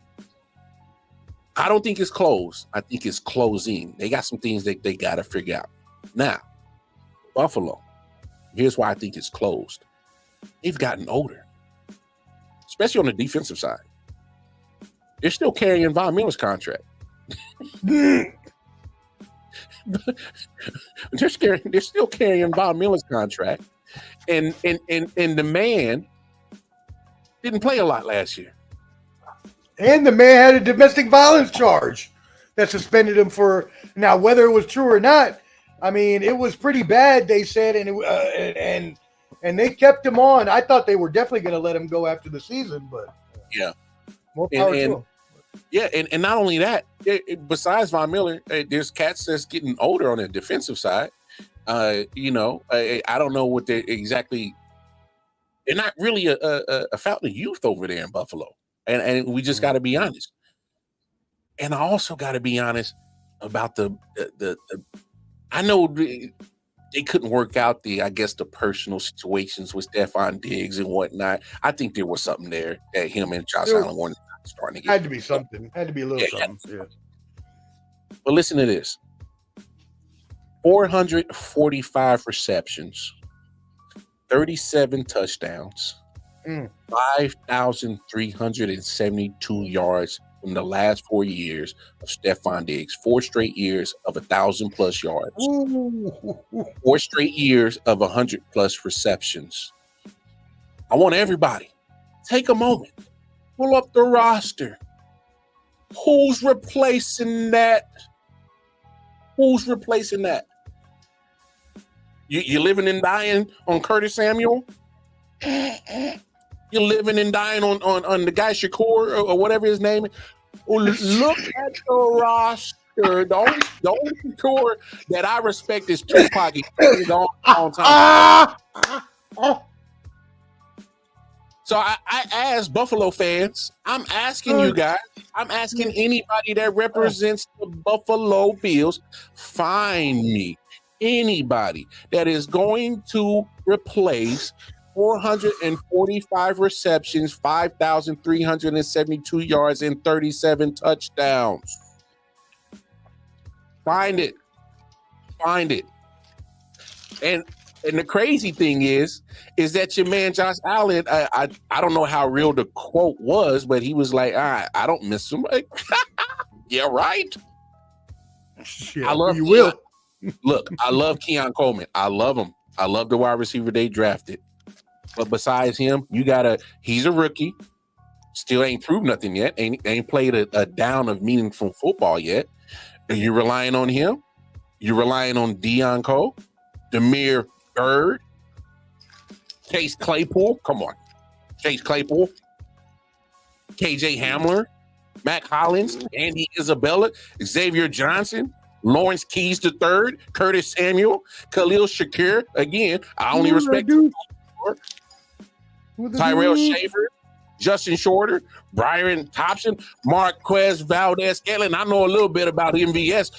I don't think it's closed. I think it's closing. They got some things that they got to figure out. Now, Buffalo, here's why I think it's closed. They've gotten older, especially on the defensive side. They're still carrying Von Miller's contract. They're still carrying Von Miller's contract, and the man didn't play a lot last year. And the man had a domestic violence charge that suspended him for now. Whether it was true or not, I mean, it was pretty bad. They said, and they kept him on. I thought they were definitely going to let him go after the season, but yeah, more power to him. Yeah, and not only that, besides Von Miller, there's cats that's getting older on the defensive side. I don't know what they're exactly. They're not really a fountain of youth over there in Buffalo, and we just got to be honest. And I also got to be honest about the. I know they couldn't work out the personal situations with Stephon Diggs and whatnot. I think there was something there that him and Josh Allen weren't starting to get. Had to be something. Had to be a little something. Yeah. But listen to this: 445 receptions, 37 touchdowns, 5,372 yards from the last 4 years of Stephon Diggs. 4 straight years of 1,000+ yards. Ooh. 4 straight years of 100+ receptions. I want everybody take a moment, pull up the roster. Who's replacing that? Who's replacing that? You living and dying on Curtis Samuel? You're living and dying on the guy Shakur or whatever his name is. Look at the roster. The only Shakur that I respect is Tupac. He's on time. So I ask Buffalo fans, I'm asking you guys, I'm asking anybody that represents the Buffalo Bills, find me anybody that is going to replace 445 receptions, 5,372 yards, and 37 touchdowns. Find it. And the crazy thing is that your man Josh Allen, I don't know how real the quote was, but he was like, I don't miss him. Yeah, right. Yeah, I love you will. Look, I love Keon Coleman. I love him. I love the wide receiver they drafted. But besides him, he's a rookie. Still ain't proved nothing yet. Ain't played a down of meaningful football yet. Are you relying on him? You're relying on Deion Cole, Demir Bird, Chase Claypool. Come on. Chase Claypool, KJ Hamler, Mac Hollins, Andy Isabella, Xavier Johnson, Lawrence Keys III, Curtis Samuel, Khalil Shakir. Again, I only respect Tyrell Schaefer, Justin Shorter, Brian Thompson, Marquez Valdez-Scantling. I know a little bit about MVS.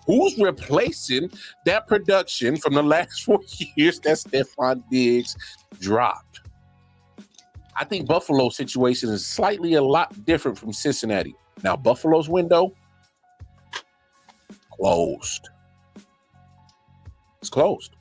Who's replacing that production from the last 4 years that Stephon Diggs dropped? I think Buffalo's situation is slightly a lot different from Cincinnati. Now, Buffalo's window, closed. It's closed.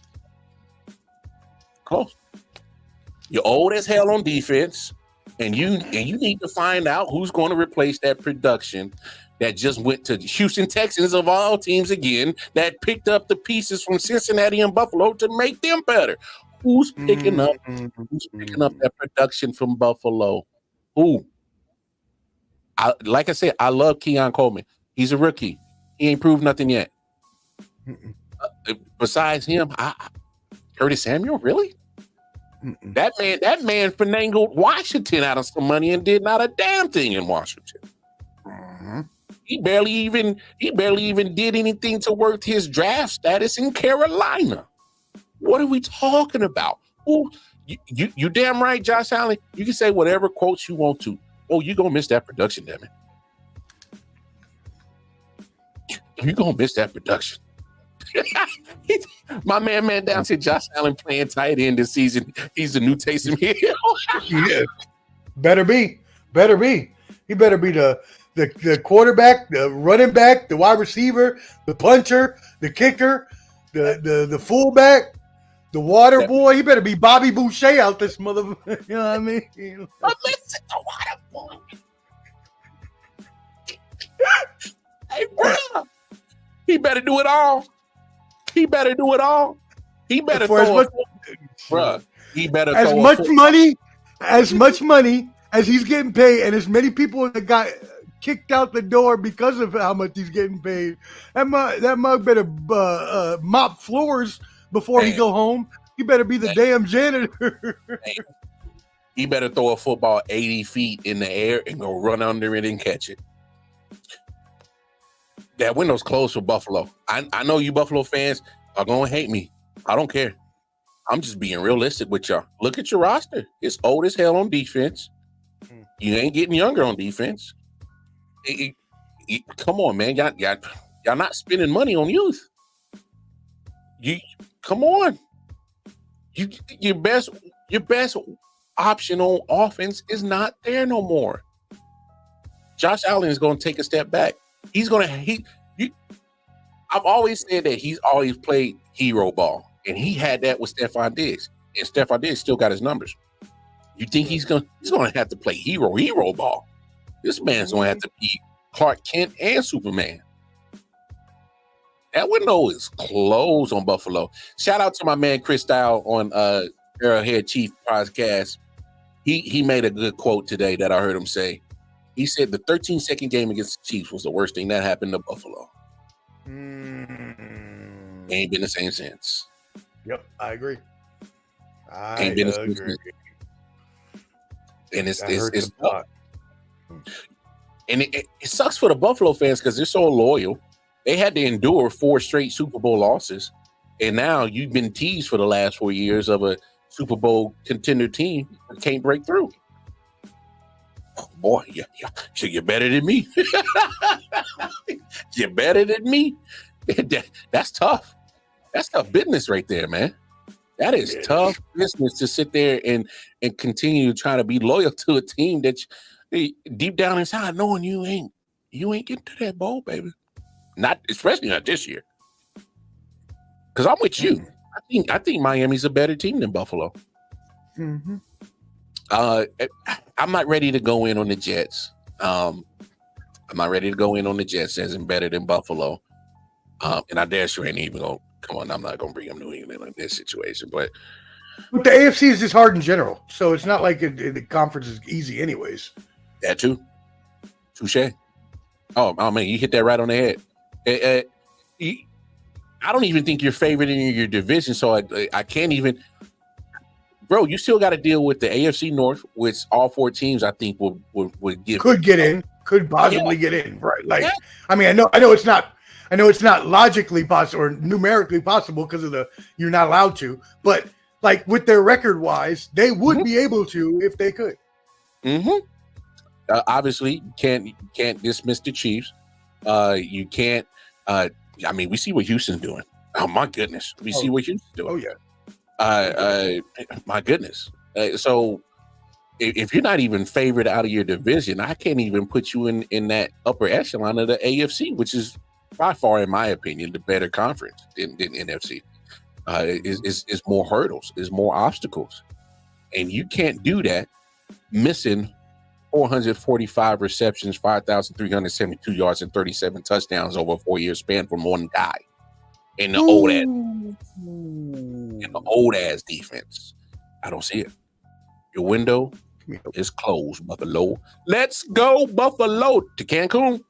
You're old as hell on defense, and you need to find out who's going to replace that production that just went to Houston Texans of all teams again, that picked up the pieces from Cincinnati and Buffalo to make them better. Who's picking up that production from Buffalo? Who? Like I said, I love Keon Coleman. He's a rookie. He ain't proved nothing yet. Besides him, Curtis Samuel, really? That man finagled Washington out of some money and did not a damn thing in Washington. He barely even did anything to worth his draft status in Carolina. What are we talking about? Oh, you damn right, Josh Allen. You can say whatever quotes you want to. Oh, you're gonna miss that production, damn it. You're gonna miss that production. My man down said Josh Allen playing tight end this season. He's the new Taysom Hill. Yeah. Better be. He better be the quarterback, the running back, the wide receiver, the puncher, the kicker, the fullback, the water boy. He better be Bobby Boucher out this motherfucker. You know what I mean? Listen, the water boy. Hey, bro. He better do it all. He better do it all. He better For throw bruh, he better as throw much money as he's getting paid, and as many people that got kicked out the door because of how much he's getting paid. That mug better mop floors before he go home. He better be the damn janitor. He better throw a football 80 feet in the air and go run under it and catch it. That window's closed for Buffalo. I know you Buffalo fans are going to hate me. I don't care. I'm just being realistic with y'all. Look at your roster. It's old as hell on defense. You ain't getting younger on defense. Come on, man. Y'all not spending money on youth. Come on. Your best option on offense is not there no more. Josh Allen is going to take a step back. I've always said that he's always played hero ball, and he had that with Stephon Diggs, and Stephon Diggs still got his numbers. You think he's going to have to play hero ball? This man's going to have to be Clark Kent and Superman. That window is closed on Buffalo. Shout out to my man Chris Style on Arrowhead Chief podcast. He made a good quote today that I heard him say. He said the 13-second game against the Chiefs was the worst thing that happened to Buffalo. Ain't been the same since. Yep, I agree. Ain't been the same since. And it's tough. And it sucks for the Buffalo fans because they're so loyal. They had to endure 4 straight Super Bowl losses. And now you've been teased for the last 4 years of a Super Bowl contender team that can't break through. Oh, boy, you're better than me. You're better than me. That's tough. That's tough business right there, man. That is tough business to sit there and continue trying to be loyal to a team that deep down inside knowing you ain't getting to that bowl, baby. Not especially not this year. Because I'm with you. I think Miami's a better team than Buffalo. Mm-hmm. I'm not ready to go in on the Jets. I'm not ready to go in on the Jets as in better than Buffalo. And I dare sure ain't even going to come on. I'm not going to bring up New England in this situation, but the AFC is just hard in general, so it's not like the conference is easy, anyways. That too. Touche. Oh man, you hit that right on the head. I don't even think you're favored in your division, so I can't even. Bro, you still got to deal with the AFC North, which all 4 teams I think would give. Could get in, could possibly get in, right? Like, I mean, I know it's not logically possible or numerically possible because of you're not allowed to, but like with their record wise, they would be able to if they could. Obviously, you can't dismiss the Chiefs. You can't. I mean, we see what Houston's doing. Oh my goodness, we see what Houston's doing. Oh yeah. My goodness. So if you're not even favored out of your division, I can't even put you in that upper echelon of the AFC, which is by far, in my opinion, the better conference than NFC. Is more hurdles, is more obstacles, and you can't do that missing 445 receptions, 5,372 yards, and 37 touchdowns over a 4-year span from one guy in the old ass defense. I don't see it. Your window is closed, Buffalo. Let's go, Buffalo, to Cancun.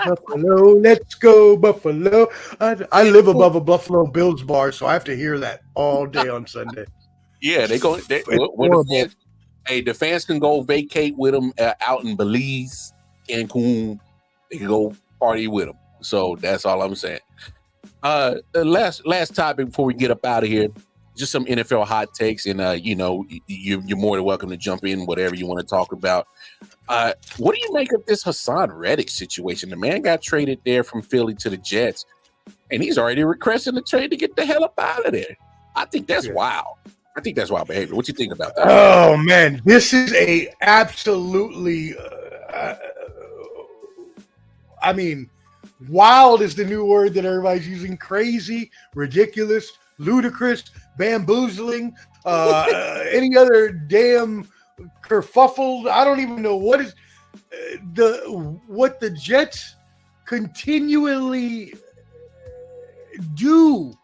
Buffalo, let's go, Buffalo. I live above a Buffalo Bills bar, so I have to hear that all day on Sunday. Yeah, the fans can go vacate with them out in Belize, Cancun. They can go party with them. So that's all I'm saying. Last topic before we get up out of here. Just some NFL hot takes, and you're more than welcome to jump in whatever you want to talk about. What do you make of this Hassan Reddick situation? The man got traded there from Philly to the Jets, and he's already requesting the trade to get the hell up out of there. I think that's wild. I think that's wild behavior. What you think about that? Oh man, this is a absolutely. I mean, wild is the new word that everybody's using. Crazy, ridiculous, ludicrous, bamboozling, any other damn kerfuffle. I don't even know what is what the Jets continually do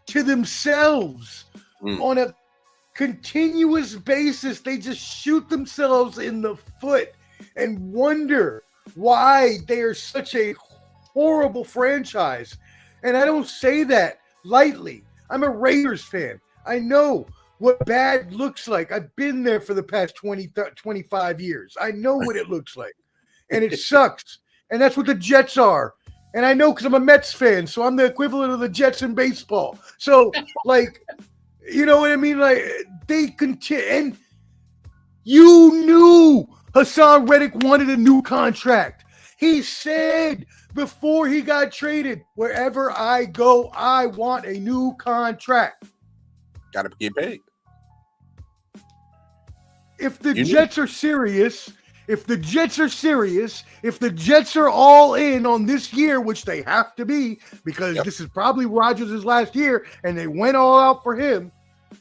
to themselves on a continuous basis. They just shoot themselves in the foot and wonder why they are such a horrible franchise. And I don't say that lightly. I'm a Raiders fan. I know what bad looks like. I've been there for the past 25 years. I know what it looks like. And it sucks. And that's what the Jets are. And I know because I'm a Mets fan, so I'm the equivalent of the Jets in baseball. So, like, you know what I mean? Like, they continue. And you knew Hassan Reddick wanted a new contract. He said before he got traded, wherever I go, I want a new contract. Got to get paid. If the Jets are serious, if the Jets are all in on this year, which they have to be, because this is probably Rodgers' last year, and they went all out for him,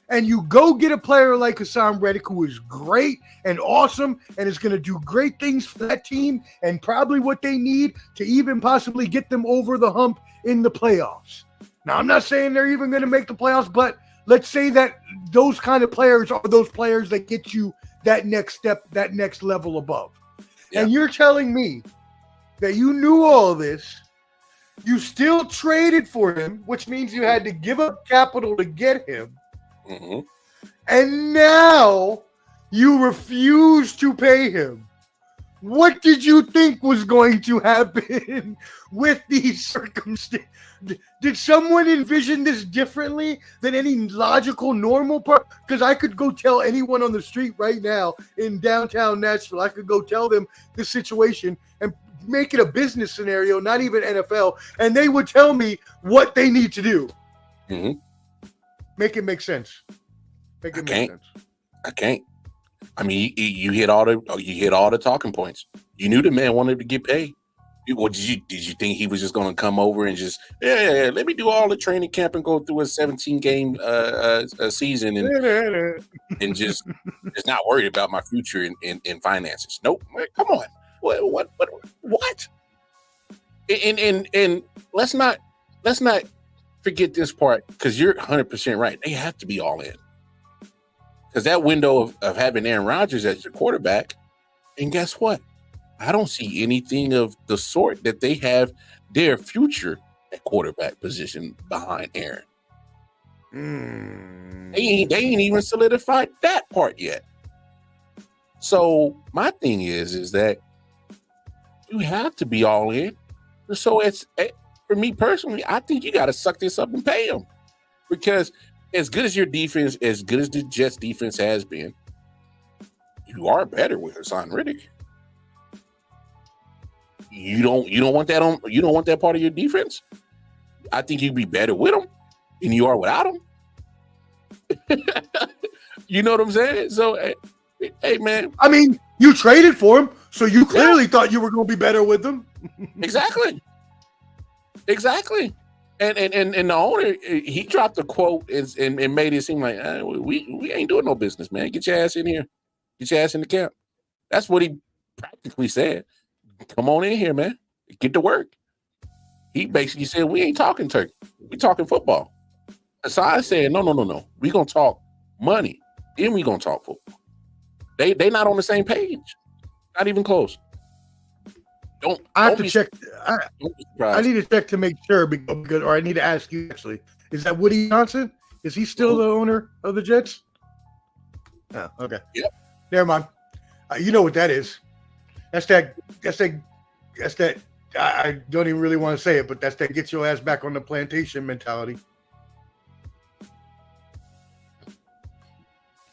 and you go get a player like Hassan Reddick, who is great and awesome and is going to do great things for that team and probably what they need to even possibly get them over the hump in the playoffs. Now, I'm not saying they're even going to make the playoffs, but let's say that those kind of players are those players that get you that next step, that next level above. Yeah. And you're telling me that you knew all this, you still traded for him, which means you had to give up capital to get him. Mm-hmm. And now you refuse to pay him. What did you think was going to happen with these circumstances? Did someone envision this differently than any logical, normal part? Because I could go tell anyone on the street right now in downtown Nashville, I could go tell them this situation and make it a business scenario, not even NFL, and they would tell me what they need to do. Mm-hmm. Make it make sense. Make it make sense. I can't. I mean, you hit all the talking points. You knew the man wanted to get paid. What did you think he was just going to come over and just let me do all the training camp and go through a 17-game season and just not worried about my future in finances? Nope. Come on. What? And let's not forget this part, because you're 100% right. They have to be all in, because that window of having Aaron Rodgers as your quarterback, and guess what? I don't see anything of the sort that they have their future at quarterback position behind Aaron. They ain't even solidified that part yet. So my thing is that you have to be all in. So it's, for me personally, I think you got to suck this up and pay him, because as good as your defense, as good as the Jets defense has been, you are better with Hassan Reddick. You don't want that part of your defense. I think you'd be better with him than you are without him. You know what I'm saying? So, hey, man. I mean, you traded for him, so you clearly thought you were going to be better with him. Exactly. And the owner, he dropped a quote and made it seem like we ain't doing no business, man. Get your ass in here. Get your ass in the camp. That's what he practically said. Come on in here, man. Get to work. He basically said, we ain't talking turkey. We talking football. So I said, no. We gonna talk money. Then we gonna talk football. They not on the same page. Not even close. I have to check. I need to check to make sure, because, or I need to ask you actually. Is that Woody Johnson? Is he still the owner of the Jets? Oh, okay. Yep. Never mind. You know what that is. That's that. I don't even really want to say it, but that's that get your ass back on the plantation mentality.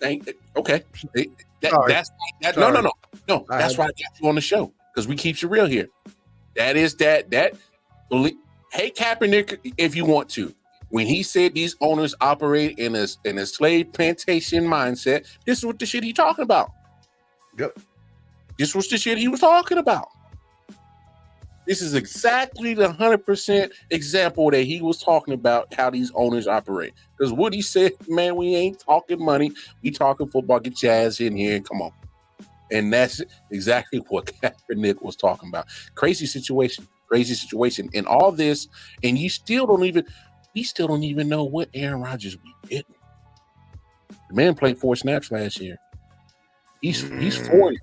Okay. No. That's why I got you on the show, because we keep you real here. That is that. Hate Kaepernick if you want to. When he said these owners operate in a slave plantation mindset, this is what the shit he talking about. Yep. This was the shit he was talking about. This is exactly the 100% example that he was talking about, how these owners operate. Because what he said, man, we ain't talking money. We talking football. Get your ass in here and come on. And that's exactly what Kaepernick was talking about. Crazy situation. And all this, and you still don't even, we still don't even know what Aaron Rodgers we getting. The man played 4 snaps last year. He's 40.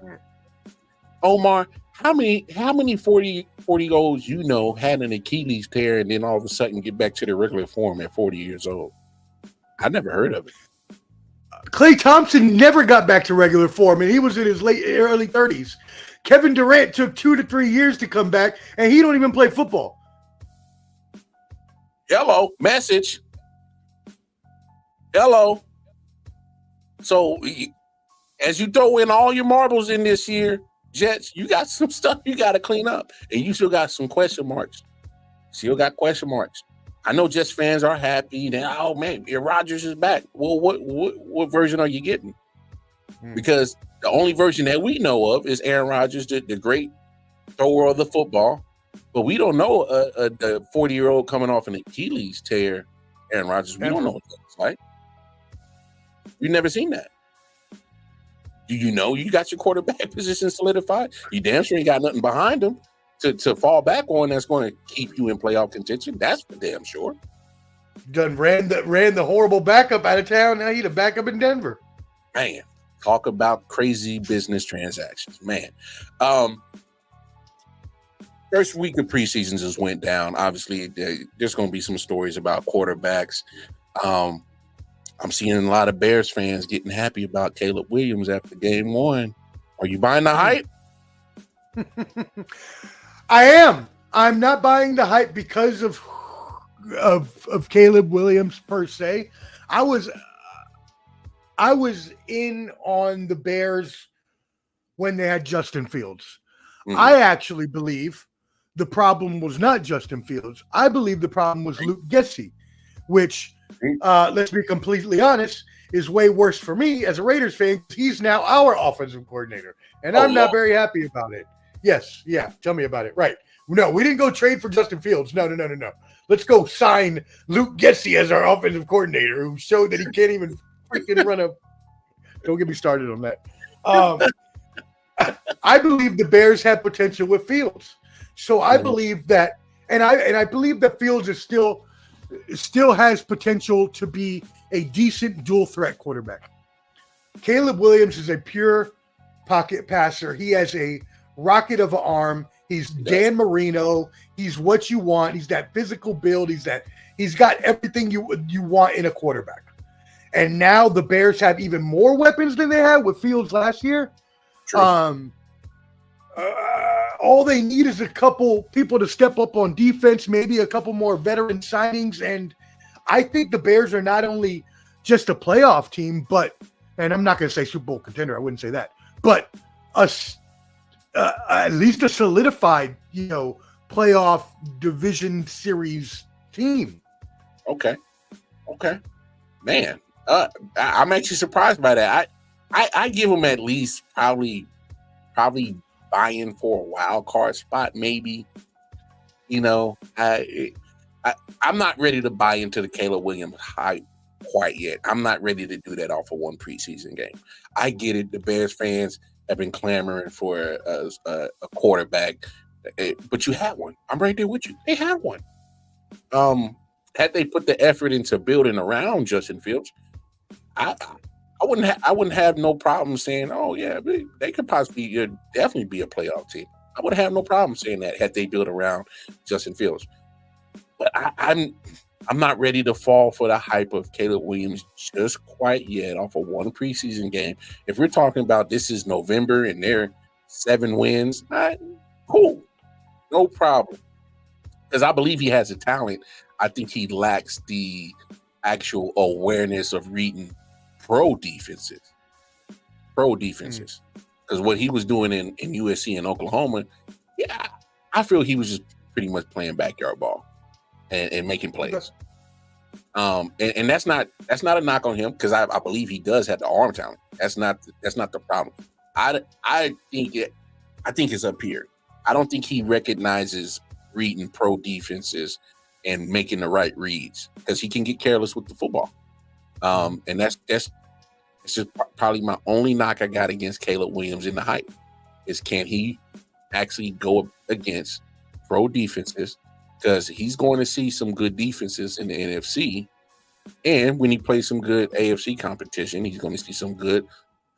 Omar, how many 40-year-olds you know had an Achilles tear and then all of a sudden get back to their regular form at 40 years old? I never heard of it. Klay Thompson never got back to regular form, and he was in his early 30s. Kevin Durant took 2 to 3 years to come back, and he don't even play football. Hello, message. Hello. So, as you throw in all your marbles in this year, Jets, you got some stuff you got to clean up, and you still got some question marks. I know Jets fans are happy that, oh man, Aaron Rodgers is back. Well, what version are you getting? Because the only version that we know of is Aaron Rodgers, the great thrower of the football. But we don't know a 40-year-old coming off an Achilles tear, Aaron Rodgers. We don't know what that's like. You've never seen that. Do you know you got your quarterback position solidified? You damn sure ain't got nothing behind him to fall back on that's going to keep you in playoff contention. That's for damn sure. Done ran the horrible backup out of town. Now he's a backup in Denver. Man, talk about crazy business transactions. Man. First week of preseason just went down. Obviously, there's going to be some stories about quarterbacks. I'm seeing a lot of Bears fans getting happy about Caleb Williams after game 1. Are you buying the hype? I am. I'm not buying the hype because of Caleb Williams per se. I was in on the Bears when they had Justin Fields. Mm-hmm. I actually believe the problem was not Justin Fields. I believe the problem was Luke Getsy, which, let's be completely honest, is way worse for me as a Raiders fan. He's now our offensive coordinator, and I'm not very happy about it. Yes, yeah, tell me about it. Right. No, we didn't go trade for Justin Fields. No. Let's go sign Luke Getsy as our offensive coordinator, who showed that he can't even freaking run a – don't get me started on that. I believe the Bears have potential with Fields. So I believe that – and I believe that Fields is still has potential to be a decent dual-threat quarterback. Caleb Williams is a pure pocket passer. He has a rocket of an arm. He's Dan Marino. He's what you want. He's that physical build. He's got everything you want in a quarterback. And now the Bears have even more weapons than they had with Fields last year. True. All they need is a couple people to step up on defense, maybe a couple more veteran signings. And I think the Bears are not only just a playoff team, but, and I'm not going to say Super Bowl contender, I wouldn't say that, but at least a solidified, playoff division series team. Okay. Man, I'm actually surprised by that. I give them at least probably buy-in for a wild card spot, maybe. I'm not ready to buy into the Caleb Williams hype quite yet. I'm not ready to do that off of one preseason game. I get it. The Bears fans have been clamoring for a quarterback, but you had one. I'm right there with you. They had one. Had they put the effort into building around Justin Fields, I wouldn't have no problem saying, oh yeah, they could possibly definitely be a playoff team. I would have no problem saying that had they built around Justin Fields. But I'm not ready to fall for the hype of Caleb Williams just quite yet off of one preseason game. If we're talking about this is November and they're 7 wins, cool, no problem. Because I believe he has the talent. I think he lacks the actual awareness of reading pro defenses. Because what he was doing in USC and Oklahoma, yeah, I feel he was just pretty much playing backyard ball and making plays. And that's not a knock on him, because I believe he does have the arm talent. That's not the problem. I think it's up here. I don't think he recognizes reading pro defenses and making the right reads, because he can get careless with the football. And that's just probably my only knock I got against Caleb Williams in the hype is, can he actually go against pro defenses because he's going to see some good defenses in the NFC. And when he plays some good AFC competition, he's going to see some good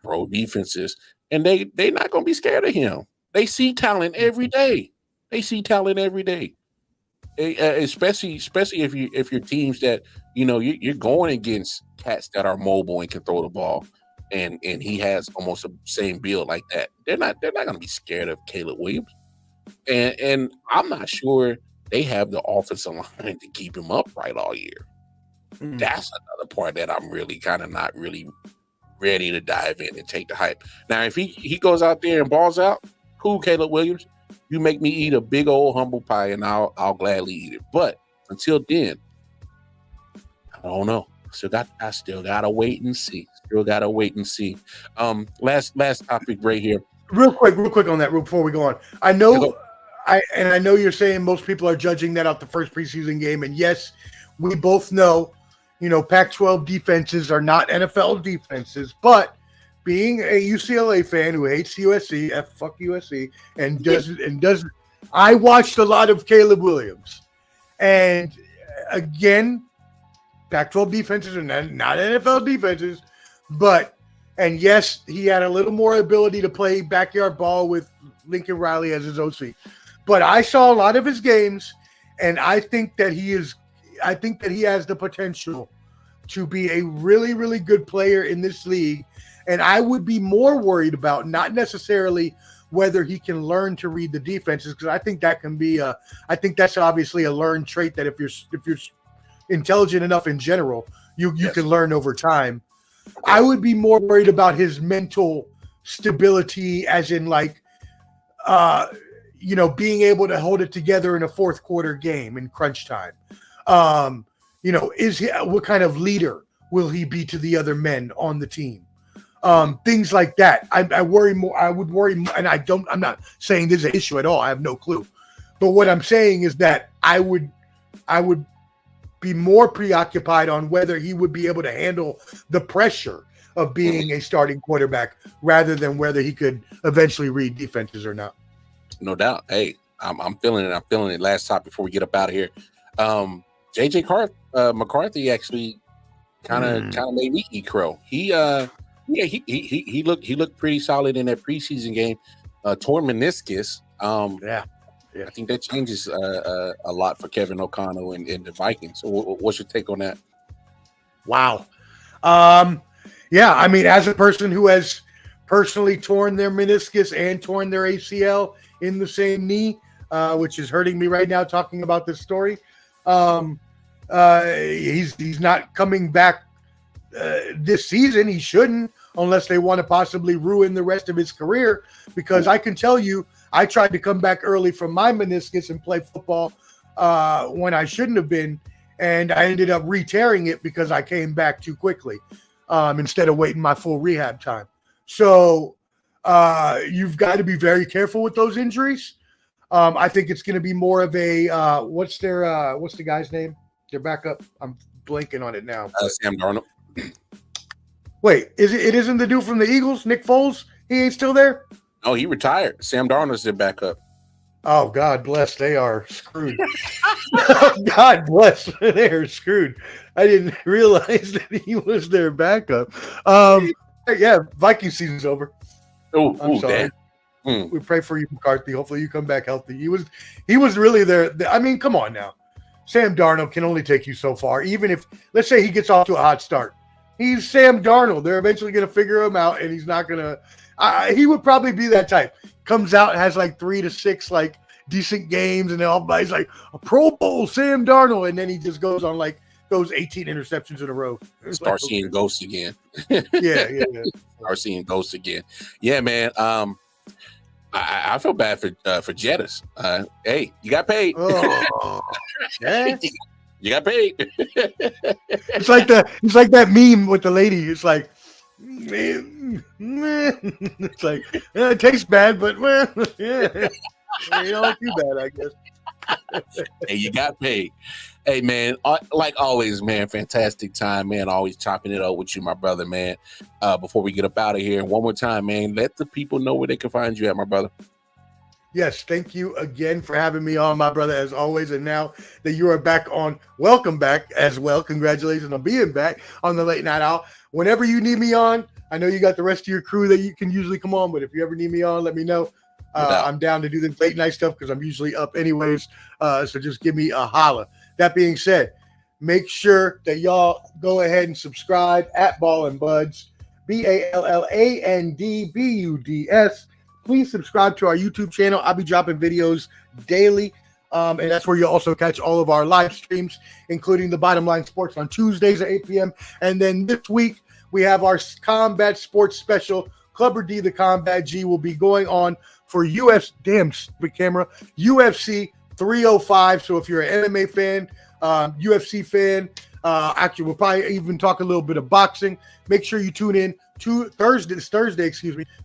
pro defenses. And they're not going to be scared of him. They see talent every day. Especially if you're teams that, you're going against cats that are mobile and can throw the ball. And he has almost the same build like that. They're not going to be scared of Caleb Williams. And I'm not sure they have the offensive line to keep him upright all year. That's another part that I'm really kind of not really ready to dive in and take the hype. Now, if he goes out there and balls out, cool, Caleb Williams. You make me eat a big old humble pie, and I'll gladly eat it. But until then, I don't know. I still gotta wait and see. Last topic right here. Real quick on that, before we go on. I know you're saying most people are judging that off the first preseason game, and yes, we both know, Pac-12 defenses are not NFL defenses, but being a UCLA fan who hates USC, fuck USC, and doesn't, I watched a lot of Caleb Williams, and again, Pac-12 defenses are not NFL defenses, and yes, he had a little more ability to play backyard ball with Lincoln Riley as his OC, but I saw a lot of his games, and I think that he has the potential to be a really, really good player in this league. And I would be more worried about not necessarily whether he can learn to read the defenses, because I think that can be I think that's obviously a learned trait that if you're intelligent enough in general, you can learn over time. I would be more worried about his mental stability, as in being able to hold it together in a fourth quarter game in crunch time. What kind of leader will he be to the other men on the team? Things like that. I worry more. I would worry, and I'm not saying there's an issue at all. I have no clue. But what I'm saying is that I would be more preoccupied on whether he would be able to handle the pressure of being a starting quarterback rather than whether he could eventually read defenses or not. No doubt. Hey, I'm feeling it. Last topic before we get up out of here. JJ McCarthy actually kind of made me eat crow. He looked pretty solid in that preseason game. Torn meniscus. I think that changes a lot for Kevin O'Connell and the Vikings. So what's your take on that? Wow. I mean, as a person who has personally torn their meniscus and torn their ACL in the same knee, which is hurting me right now talking about this story. He's not coming back this season. He shouldn't, unless they want to possibly ruin the rest of his career, because I can tell you, I tried to come back early from my meniscus and play football when I shouldn't have been, and I ended up re-tearing it because I came back too quickly instead of waiting my full rehab time. So you've got to be very careful with those injuries. I think it's going to be more of a what's the guy's name? Their backup. I'm blanking on it now. Sam Darnold. Wait, it isn't the dude from the Eagles, Nick Foles? He ain't still there? Oh, he retired. Sam Darnold's their backup. Oh, God bless. They are screwed. God bless. They are screwed. I didn't realize that he was their backup. Viking season's over. I'm sorry. We pray for you, McCarthy. Hopefully you come back healthy. He was really there. I mean, come on now. Sam Darnold can only take you so far. Even if, let's say he gets off to a hot start. He's Sam Darnold. They're eventually going to figure him out, and he's not going to he would probably be that type. Comes out, has like 3 to 6 like decent games, and everybody's like a Pro Bowl Sam Darnold, and then he just goes on like those 18 interceptions in a row. Start seeing ghosts again. Yeah. Start seeing ghosts again. Yeah, man. I feel bad for Jettis. Hey, you got paid. Oh, yeah. You got paid. It's like that meme with the lady. It's like, it's like it tastes bad, but yeah, you know, too bad, I guess. Hey, you got paid. Hey, man, like always, man, fantastic time, man. Always chopping it up with you, my brother, man. Before we get up out of here, one more time, man, let the people know where they can find you at, my brother. Yes, thank you again for having me on, my brother, as always. And now that you are back on, welcome back as well. Congratulations on being back on the Late Night Owl. Whenever you need me on, I know you got the rest of your crew that you can usually come on, but if you ever need me on, let me know. I'm down to do the late night stuff because I'm usually up anyways. So just give me a holla. That being said, make sure that y'all go ahead and subscribe at Ball and Buds, BALLANDBUDS. Please subscribe to our YouTube channel. I'll be dropping videos daily. And that's where you'll also catch all of our live streams, including the Bottom Line Sports on Tuesdays at 8 p.m. And then this week, we have our Combat Sports Special. Clubber D, the Combat G, will be going on for UFC 305. So if you're an MMA fan, UFC fan, actually, we'll probably even talk a little bit of boxing. Make sure you tune in to Thursday,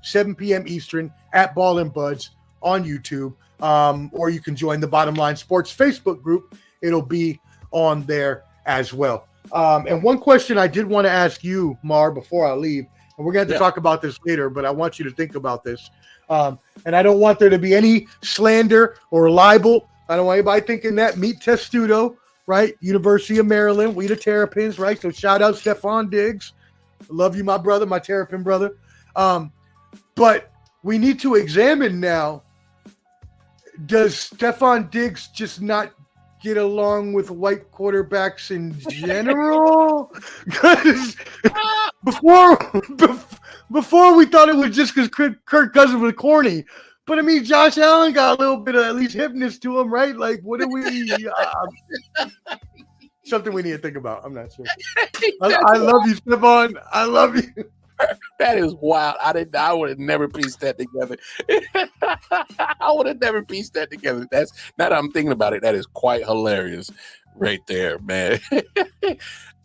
7 p.m. Eastern at Ball and Buds on YouTube. Or you can join the Bottom Line Sports Facebook group. It'll be on there as well. And one question I did want to ask you, Mar, before I leave, and we're going to have to talk about this later, but I want you to think about this. And I don't want there to be any slander or libel. I don't want anybody thinking that. Meet Testudo, right? University of Maryland. We the Terrapins, right? So shout out Stephon Diggs. I love you, my brother, my Terrapin brother. But we need to examine now, does Stephon Diggs just not get along with white quarterbacks in general? Because before we thought it was just because Kirk Cousins was corny. But, I mean, Josh Allen got a little bit of at least hipness to him, right? Like, what do we something we need to think about. I'm not sure. I love you, Stephon. I love you. That is wild. I would have never pieced that together. I would have never pieced that together. That's now that I'm thinking about it, that is quite hilarious right there, man.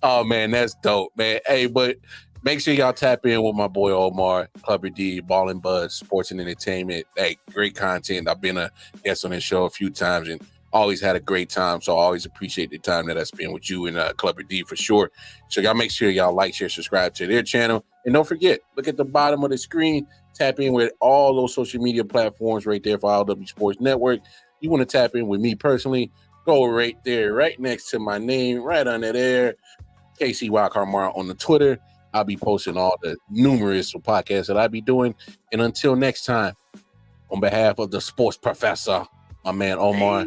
Oh man, that's dope, man. Hey, but make sure y'all tap in with my boy Omar, Clubber D, Ball and Buds, Sports and Entertainment. Hey, great content. I've been a guest on this show a few times and always had a great time. So I always appreciate the time that I spend with you and Clubber D for sure. So y'all make sure y'all like, share, subscribe to their channel. And don't forget, look at the bottom of the screen. Tap in with all those social media platforms right there for I.O.W. Sports Network. You want to tap in with me personally, go right there, right next to my name, right under there. KC Wildcard Mara on the Twitter. I'll be posting all the numerous podcasts that I'll be doing. And until next time, on behalf of the sports professor, my man Omar,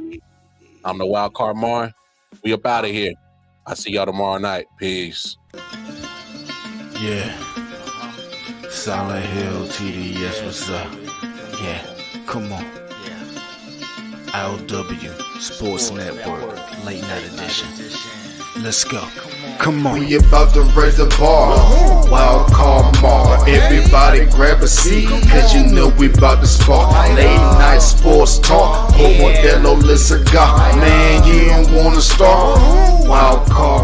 I'm the Wildcard Mar. We up out of here. I'll see y'all tomorrow night. Peace. Yeah. Solid Hill TDS, what's up? Yeah, come on. I.O.W. Sports Network, late night edition. Let's go. Come on. We about to raise the bar. Wild card Mar. Everybody grab a seat, cause you know we about to spark. Late night sports talk. Modelo, let's go. Man, you don't wanna start. Wild card.